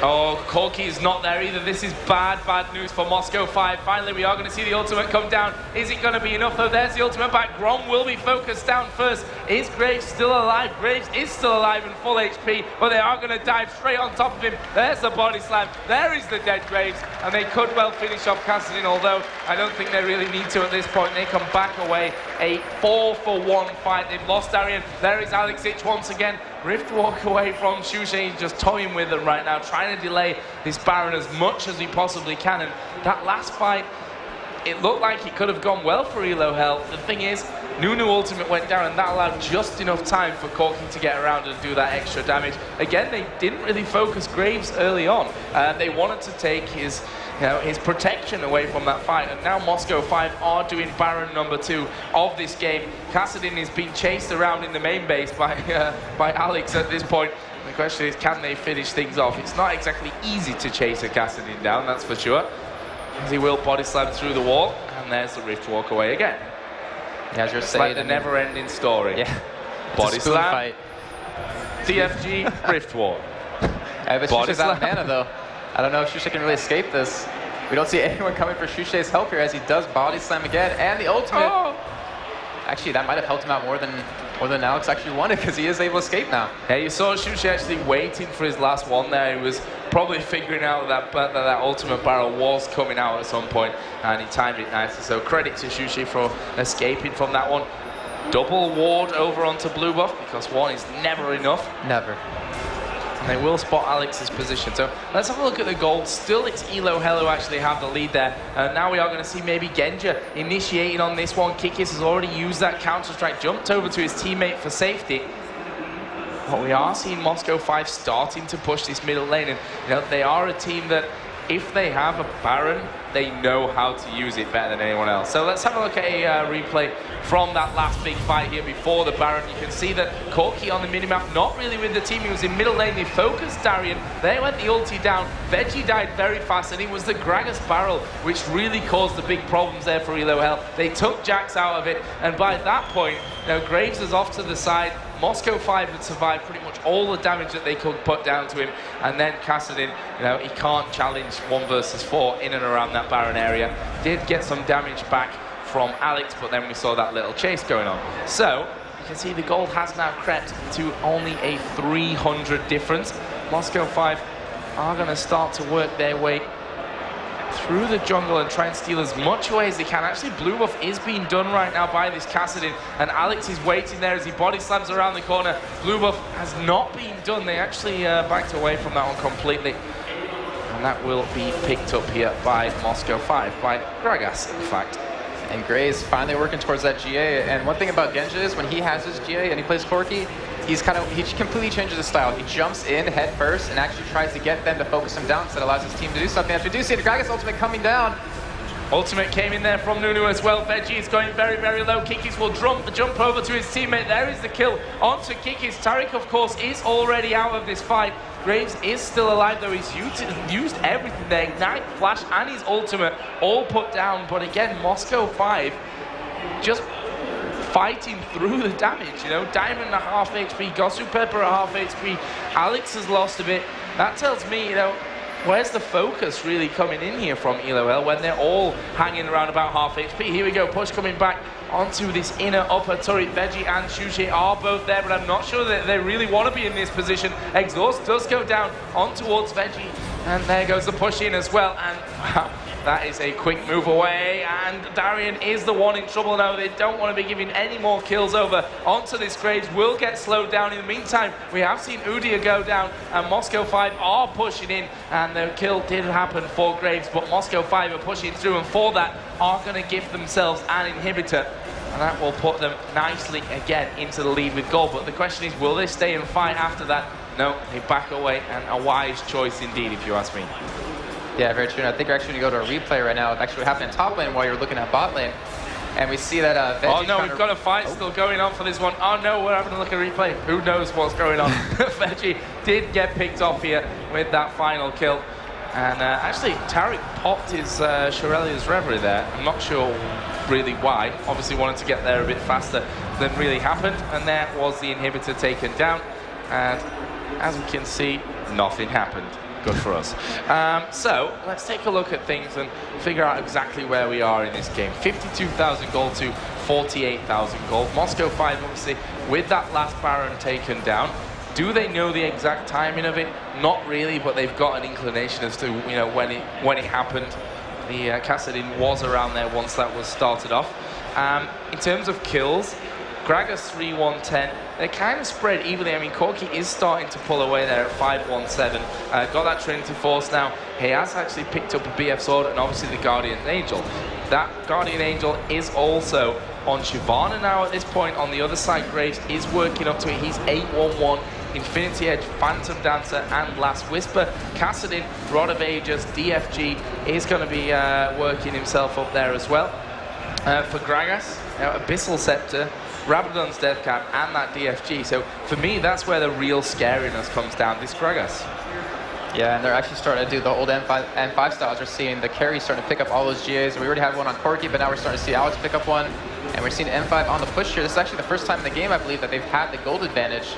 Oh, Corki is not there either. This is bad news for Moscow 5. Finally, we are going to see the ultimate come down. Is it going to be enough, though? There's the ultimate back. Grom will be focused down first. Is Graves still alive? Graves is still alive and full HP, but they are going to dive straight on top of him. There's the body slam. There is the dead Graves, and they could well finish off Kassadin, although I don't think they really need to at this point. They come back away. A 4-for-1 fight. They've lost Darien. There is Alex Ich once again. Rift walk away from Shushe. He's just toying with them right now, trying to delay this Baron as much as he possibly can. And that last fight, it looked like it could have gone well for ELOHell. The thing is, Nunu ultimate went down, and that allowed just enough time for Corki to get around and do that extra damage. Again, they didn't really focus Graves early on. They wanted to take his protection away from that fight, and now Moscow 5 are doing Baron number 2 of this game. Kassadin is being chased around in the main base by Alex at this point. The question is, can they finish things off? It's not exactly easy to chase a Kassadin down, that's for sure. As he will body slam through the wall, and there's the Rift walk away again. Yeah, as you're it's saying, like the never-ending story. Yeah. Body slam, fight. TFG, Rift walk. Yeah, but Shushe's out of mana, though. I don't know if Shushe can really escape this. We don't see anyone coming for Shushe's help here as he does body slam again, and the ultimate. Oh. Actually, that might have helped him out more than Alex actually wanted, because he is able to escape now. Yeah, you saw Shushe actually waiting for his last one there. He was probably figuring out that ultimate barrel was coming out at some point, and he timed it nicely. So credit to Shushe for escaping from that one. Double ward over onto blue buff, because one is never enough. Never. And they will spot Alex's position. So let's have a look at the gold. Still, it's ELOHell who actually have the lead there. Now we are going to see maybe Genja initiating on this one. Kikis has already used that counter-strike, jumped over to his teammate for safety. But we are seeing Moscow 5 starting to push this middle lane. And you know, they are a team that, if they have a Baron, they know how to use it better than anyone else. So let's have a look at a replay from that last big fight here before the Baron. You can see that Corki on the minimap, not really with the team. He was in middle lane. They focused Darien. They went the ulti down. Veggie died very fast, and it was the Gragas barrel which really caused the big problems there for ELOHell. They took Jax out of it, and by that point, you know, Graves is off to the side. Moscow 5 had survived pretty much all the damage that they could put down to him, and then Kassadin, you know, he can't challenge 1 versus 4 in and around that Baron area. Did get some damage back from Alex, but then we saw that little chase going on. So you can see the gold has now crept to only a 300 difference. Moscow 5 are going to start to work their way through the jungle and try and steal as much away as they can. Actually, blue buff is being done right now by this Kassadin, and Alex is waiting there as he body slams around the corner. Blue buff has not been done. They actually backed away from that one completely. And that will be picked up here by Moscow 5, by Gragas, in fact. And Gray's finally working towards that GA. And one thing about Genja is when he has his GA and he plays Corki, he completely changes his style. He jumps in head first and actually tries to get them to focus him down, so that allows his team to do something. As we do see the Gragas ultimate coming down. Ultimate came in there from Nunu as well. Veggie is going very, very low. Kikis will jump over to his teammate. There is the kill onto Kikis. Tariq, of course, is already out of this fight. Graves is still alive, though. He's used everything there. Ignite, Flash, and his ultimate all put down. But again, Moscow 5 just fighting through the damage. You know, Diamond at half HP, Gosu Pepper at half HP. Alex has lost a bit. That tells me, you know, where's the focus really coming in here from ELOHell when they're all hanging around about half HP? Here we go, push coming back onto this inner upper turret. Veggie and Shushe are both there, but I'm not sure that they really want to be in this position. Exhaust does go down on towards Veggie, and there goes the push in as well. And wow, that is a quick move away, and Darien is the one in trouble now. They don't want to be giving any more kills over onto this. Graves will get slowed down. In the meantime, we have seen Udyr go down, and Moscow 5 are pushing in, and the kill did happen for Graves, but Moscow 5 are pushing through, and for that are going to give themselves an inhibitor, and that will put them nicely again into the lead with gold. But the question is, will they stay and fight after that? No, they back away, and a wise choice indeed, if you ask me. Yeah, very true. And I think we're actually going to go to a replay right now of actually what happened in top lane while you're looking at bot lane. And we see that oh no, we've got a fight still going on for this one. Oh no, we're having a look at replay. Who knows what's going on? Veggie did get picked off here with that final kill. And actually, Tariq popped his Shirelia's Reverie there. I'm not sure really why. Obviously wanted to get there a bit faster than really happened. And there was the inhibitor taken down. And as we can see, nothing happened. Good for us. So let's take a look at things and figure out exactly where we are in this game. 52,000 gold to 48,000 gold. Moscow 5 obviously with that last Baron taken down. Do they know the exact timing of it? Not really, but they've got an inclination as to when it happened. The Kassadin was around there once that was started off. In terms of kills, Gragas 3-1-10. They're kind of spread evenly. I mean, Corki is starting to pull away there at 5-1-7. Got that Trinity Force now. He has actually picked up a BF Sword and obviously the Guardian Angel. That Guardian Angel is also on Shyvana now at this point. On the other side, Graves is working up to it. He's 8-1-1. Infinity Edge, Phantom Dancer, and Last Whisper. Kassadin, Rod of Ages, DFG is going to be working himself up there as well. For Gragas, Abyssal Scepter, Rabadon's Death Cap, and that DFG. So for me, that's where the real scariness comes down, this Gragas. Yeah, and they're actually starting to do the old N5 styles. We're seeing the carry starting to pick up all those GAs. We already had one on Corki, but now we're starting to see Alex pick up one. And we're seeing N5 on the push here. This is actually the first time in the game, I believe, that they've had the gold advantage.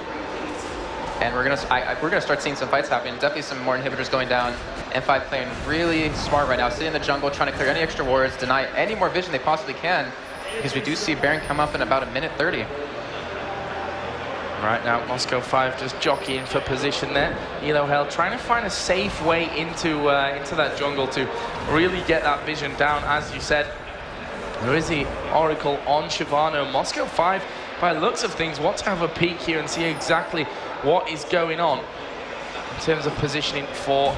And we're gonna start seeing some fights happening. Definitely some more inhibitors going down. N5 playing really smart right now, sitting in the jungle, trying to clear any extra wards, deny any more vision they possibly can, because we do see Baron come up in about 1:30. Right now, Moscow 5 just jockeying for position there. ELOHell trying to find a safe way into that jungle to really get that vision down. As you said, there is the Oracle on Shyvana. Moscow 5, by the looks of things, want to have a peek here and see exactly what is going on in terms of positioning for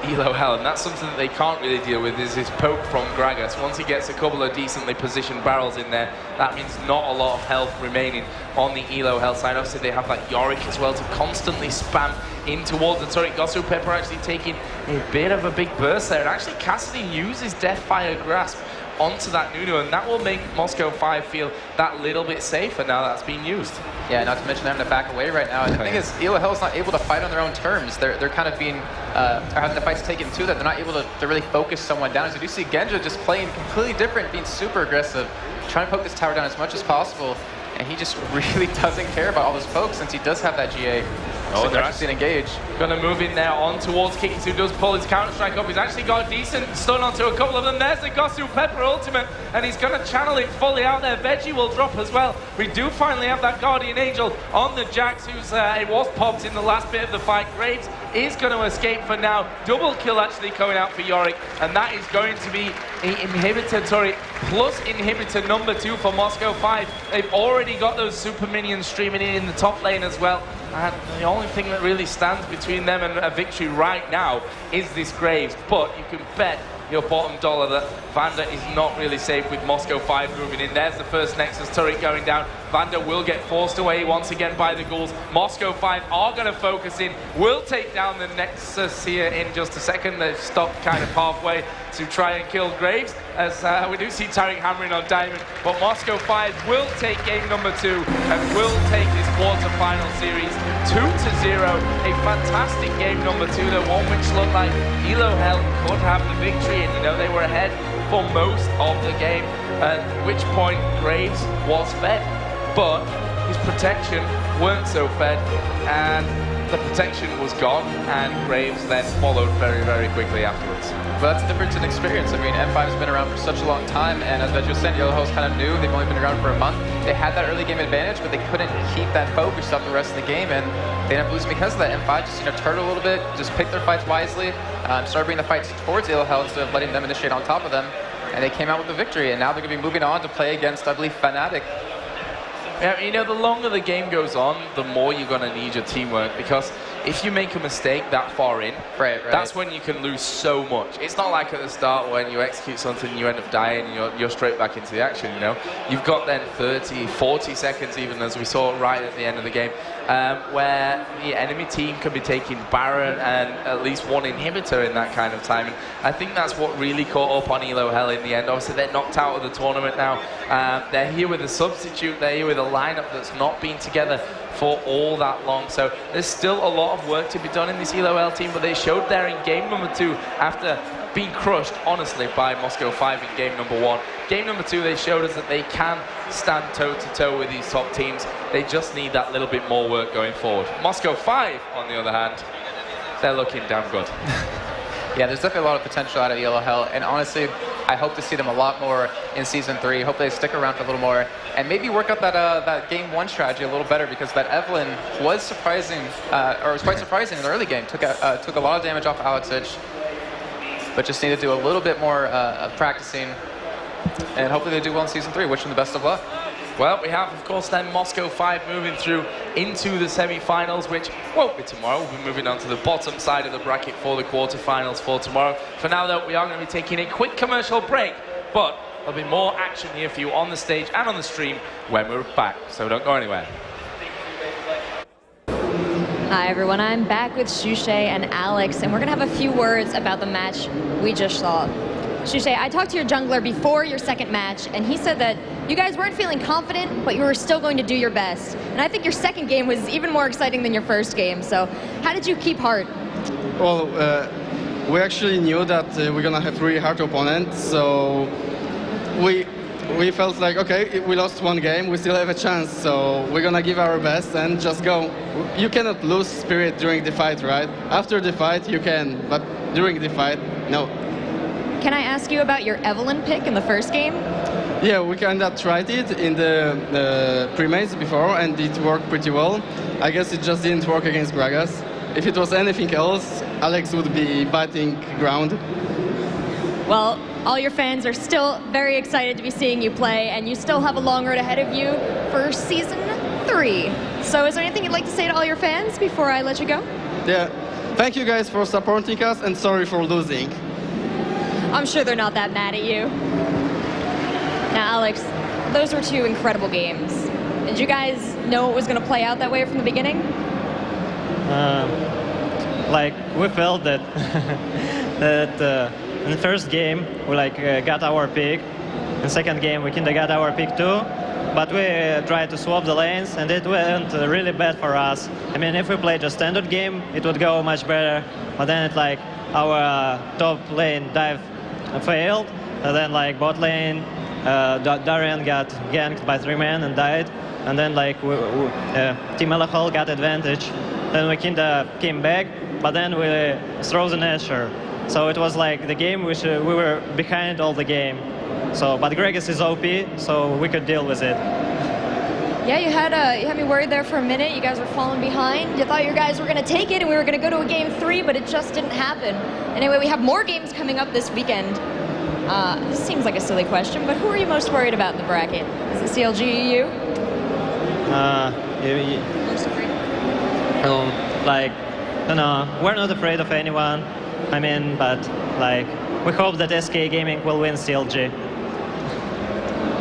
ELOHell, and that's something that they can't really deal with, is his poke from Gragas. Once he gets a couple of decently positioned barrels in there, that means not a lot of health remaining on the ELOHell side. Obviously they have that Yorick as well to constantly spam in towards the turret. Gosu Pepper actually taking a bit of a big burst there, and actually Kassadin uses Deathfire Grasp onto that Nunu, and that will make Moscow 5 feel that little bit safer now that's being used. Yeah, not to mention having to back away right now. And the thing is, ELOHell is not able to fight on their own terms. They're kind of being, having the fights taken to them. They're not able to really focus someone down. As you do see Genja just playing completely different, being super aggressive, trying to poke this tower down as much as possible. And he just really doesn't care about all those pokes since he does have that GA. Oh, they're actually engaged. Gonna move in there on towards Kicks, who does pull his Counter-Strike up. He's actually got a decent stun onto a couple of them. There's the Gosu Pepper ultimate, and he's gonna channel it fully out there. Veggie will drop as well. We do finally have that Guardian Angel on the Jax, who's it was popped in the last bit of the fight. Graves is gonna escape for now. Double kill actually going out for Yorick, and that is going to be an inhibitor turret plus inhibitor number 2 for Moscow 5. They've already got those super minions streaming in the top lane as well. And the only thing that really stands between them and a victory right now is this Graves. But you can bet your bottom dollar that Vanda is not really safe with Moscow 5 moving in. There's the first Nexus turret going down. Vanda will get forced away once again by the ghouls. Moscow 5 are going to focus in. Will take down the Nexus here in just a second. They've stopped kind of halfway to try and kill Graves, as we do see Tariq hammering on Diamond. But Moscow 5 will take game number 2 and will take this quarter-final series 2-0. A fantastic game number 2, the one which looked like ELOHell could have the victory, and they were ahead for most of the game, at which point Graves was fed. But his protection weren't so fed, and the protection was gone, and Graves then followed very, very quickly afterwards. But that's the difference in experience. I mean, M5's been around for such a long time, and as Veggie said, ELOHell's kind of new. They've only been around for a month. They had that early game advantage, but they couldn't keep that focus up the rest of the game, and they ended up losing because of that. M5 just turtle a little bit, just picked their fights wisely, started bringing the fights towards ELOHell instead of letting them initiate on top of them, and they came out with the victory. And now they're going to be moving on to play against, I believe, Fnatic. Yeah, you know, the longer the game goes on, the more you're going to need your teamwork, because if you make a mistake that far in, that's when you can lose so much. It's not like at the start when you execute something and you end up dying and you're straight back into the action, you know. You've got then 30, 40 seconds even, as we saw right at the end of the game, where the enemy team can be taking Baron and at least one inhibitor in that kind of time. And I think that's what really caught up on ELOHell in the end. Obviously, they're knocked out of the tournament now. They're here with a substitute. They're here with a lineup that's not been together for all that long. So there's still a lot of work to be done in this ELOHell team, but they showed there in game number 2 after being crushed, honestly, by Moscow 5 in game number 1. Game number 2, they showed us that they can stand toe-to-toe with these top teams. They just need that little bit more work going forward. Moscow 5, on the other hand, they're looking damn good. Yeah, there's definitely a lot of potential out of ELOHell, and honestly, I hope to see them a lot more in Season 3. Hope they stick around for a little more, and maybe work out that Game 1 strategy a little better, because that Evelyn was surprising, or was quite surprising in the early game. Took a lot of damage off Alexich, but just need to do a little bit more practicing, and hopefully they do well in Season 3. Wish them the best of luck. Well, we have, of course, then Moscow 5 moving through into the semi-finals, which won't be tomorrow. We'll be moving on to the bottom side of the bracket for the quarter-finals for tomorrow. For now, though, we are going to be taking a quick commercial break, but there'll be more action here for you on the stage and on the stream when we're back, so don't go anywhere. Hi everyone, I'm back with Shushe and Alex, and we're gonna have a few words about the match we just saw. Shushe, I talked to your jungler before your second match, and he said that you guys weren't feeling confident, but you were still going to do your best. And I think your second game was even more exciting than your first game, so how did you keep heart? Well, we actually knew that we're gonna have really hard opponents, so we felt like, okay, we lost one game, we still have a chance, so we're gonna give our best and just go. You cannot lose spirit during the fight, right? After the fight, you can, but during the fight, no. Can I ask you about your Evelyn pick in the first game? Yeah, we kinda tried it in the pre-mates before, and it worked pretty well. I guess it just didn't work against Gragas. If it was anything else, Alex would be biting ground. Well, all your fans are still very excited to be seeing you play, and you still have a long road ahead of you for Season 3. So is there anything you'd like to say to all your fans before I let you go? Yeah, thank you guys for supporting us, and sorry for losing. I'm sure they're not that mad at you. Now, Alex, those were 2 incredible games. Did you guys know it was going to play out that way from the beginning? Like, we felt that in the first game, we got our pick. In the second game, we kinda got our pick too. But we tried to swap the lanes, and it went really bad for us. I mean, if we played a standard game, it would go much better. But then our top lane dive failed. And then bot lane, Darian got ganked by 3 men and died. And then Team ELOHell got advantage. Then we kinda came back, but then we throw the Nashor. So it was the game we were behind all the game. So, but Gragas is OP, so we could deal with it. Yeah, you had me worried there for a minute. You guys were falling behind. You thought you guys were going to take it and we were going to go to a game 3, but it just didn't happen. Anyway, we have more games coming up this weekend. This seems like a silly question, but who are you most worried about in the bracket? Is it CLG EU? Most afraid? No, we're not afraid of anyone. I mean, but we hope that SK Gaming will win CLG.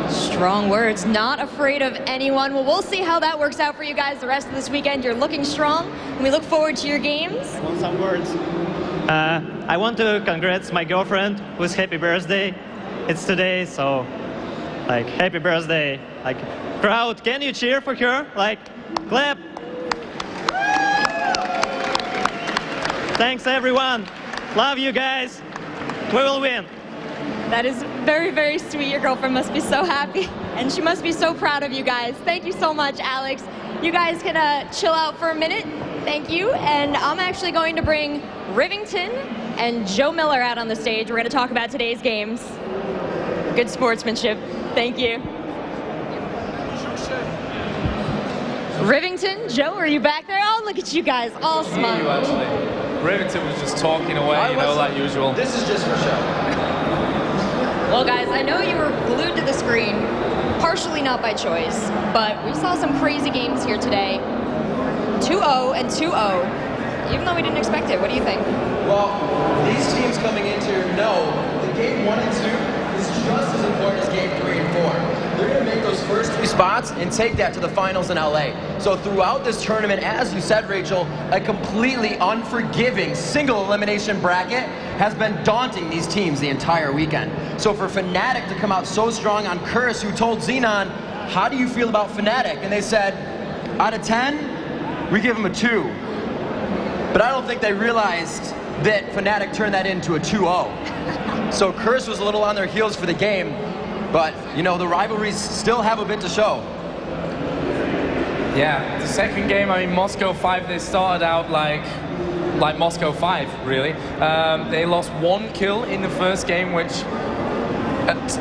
Strong words. Not afraid of anyone. Well, we'll see how that works out for you guys the rest of this weekend. You're looking strong, and we look forward to your games. I want some words. I want to congrats my girlfriend, who's happy birthday. It's today, so happy birthday. Crowd, can you cheer for her? Clap. Thanks, everyone. Love you guys. We will win. That is very, very sweet. Your girlfriend must be so happy, and she must be so proud of you guys. Thank you so much, Alex. You guys can chill out for a minute. Thank you. And I'm actually going to bring Rivington and Joe Miller out on the stage. We're going to talk about today's games. Good sportsmanship. Thank you. Rivington, Joe, are you back there? Oh, look at you guys, all smile. Rivington was just talking away, like usual. This is just for show. Well, guys, I know you were glued to the screen partially not by choice, but we saw some crazy games here today. 2-0 and 2-0, even though we didn't expect it. What do you think? Well, these teams coming into here know that game 1 and 2 is just as important as game 3 and 4. They're going to make those first 3 spots and take that to the finals in LA. So throughout this tournament, as you said, Rachel, a completely unforgiving single elimination bracket has been daunting these teams the entire weekend. So for Fnatic to come out so strong on Curse, who told Xenon, how do you feel about Fnatic? And they said, out of 10, we give them a 2. But I don't think they realized that Fnatic turned that into a 2-0. So Curse was a little on their heels for the game, but you know, the rivalries still have a bit to show. Yeah, the second game, I mean, Moscow 5, they started out like Moscow 5, really. They lost 1 kill in the first game, which,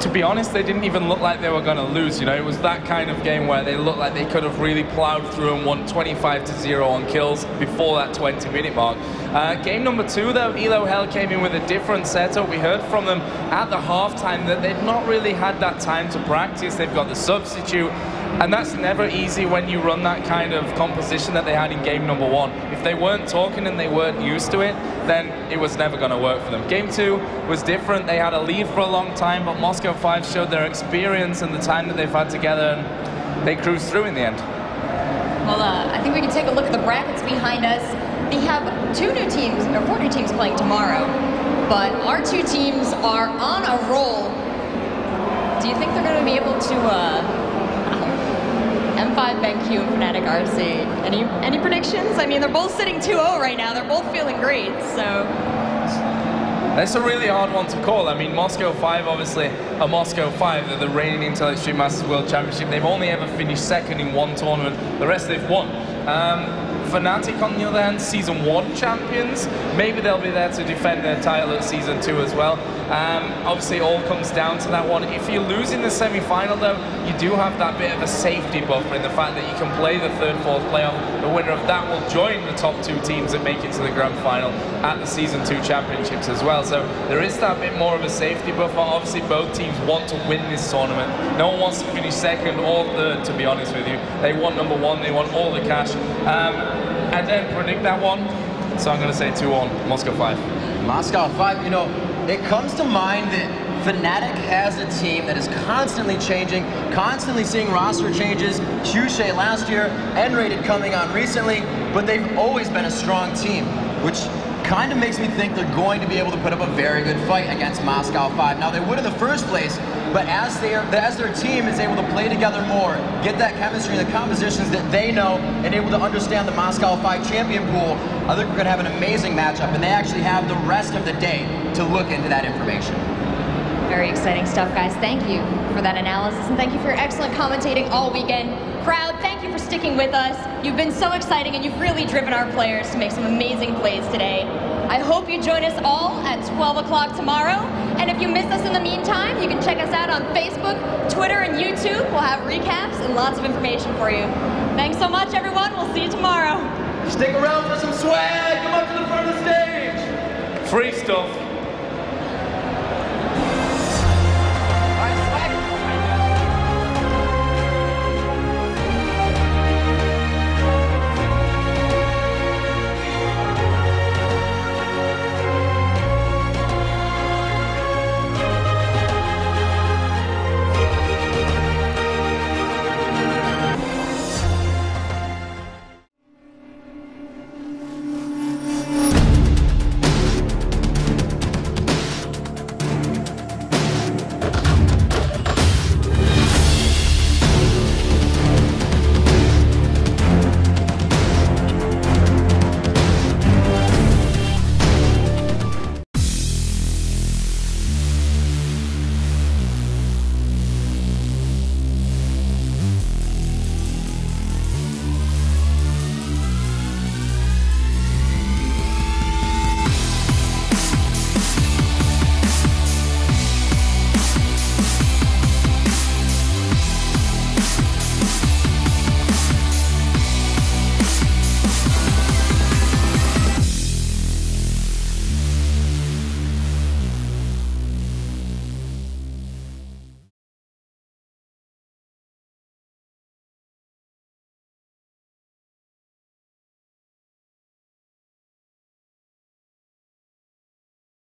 to be honest, they didn't even look like they were going to lose. You know, it was that kind of game where they looked like they could have really plowed through and won 25-0 on kills before that 20-minute mark. Game number 2, though, ELOHell came in with a different setup. We heard from them at the halftime that they've not really had that time to practice. They've got the substitute, and that's never easy when you run that kind of composition that they had in game number 1. If they weren't talking and they weren't used to it, then it was never going to work for them. Game 2 was different. They had a lead for a long time, but Moscow 5 showed their experience and the time that they've had together, and they cruised through in the end. Well, I think we can take a look at the brackets behind us. We have 4 new teams playing tomorrow, but our 2 teams are on a roll. Do you think they're going to be able to M5, BenQ, and Fnatic RC? Any predictions? I mean, they're both sitting 2-0 right now. They're both feeling great, so. That's a really hard one to call. I mean, Moscow 5, obviously, a Moscow 5, they're the reigning Intel Extreme Masters World Championship. They've only ever finished second in 1 tournament. The rest they've won. Fnatic, on the other hand, Season 1 champions. Maybe they'll be there to defend their title at Season 2 as well. Obviously, it all comes down to that one. If you lose in the semi-final, though, you do have that bit of a safety buffer in the fact that you can play the 3rd, 4th playoff. The winner of that will join the top 2 teams that make it to the grand final at the Season 2 championships as well. So there is that bit more of a safety buffer. Obviously, both teams want to win this tournament. No one wants to finish 2nd or 3rd, to be honest with you. They want number 1. They want all the cash. I didn't predict that one, so I'm going to say 2-1, Moscow 5. Moscow 5, you know, it comes to mind that Fnatic has a team that is constantly changing, constantly seeing roster changes. Hushe last year, N-Rated coming on recently, but they've always been a strong team, which kind of makes me think they're going to be able to put up a very good fight against Moscow 5. Now, they would in the first place, but as their team is able to play together more, get that chemistry and the compositions that they know, and able to understand the Moscow 5 champion pool, I think we're going to have an amazing matchup, and they actually have the rest of the day to look into that information. Very exciting stuff, guys. Thank you for that analysis, and thank you for your excellent commentating all weekend. Crowd, thank you for sticking with us. You've been so exciting, and you've really driven our players to make some amazing plays today. I hope you join us all at 12 o'clock tomorrow. And if you missed us in the meantime, you can check us out on Facebook, Twitter, and YouTube. We'll have recaps and lots of information for you. Thanks so much, everyone. We'll see you tomorrow. Stick around for some swag. Come up to the front of the stage. Free stuff.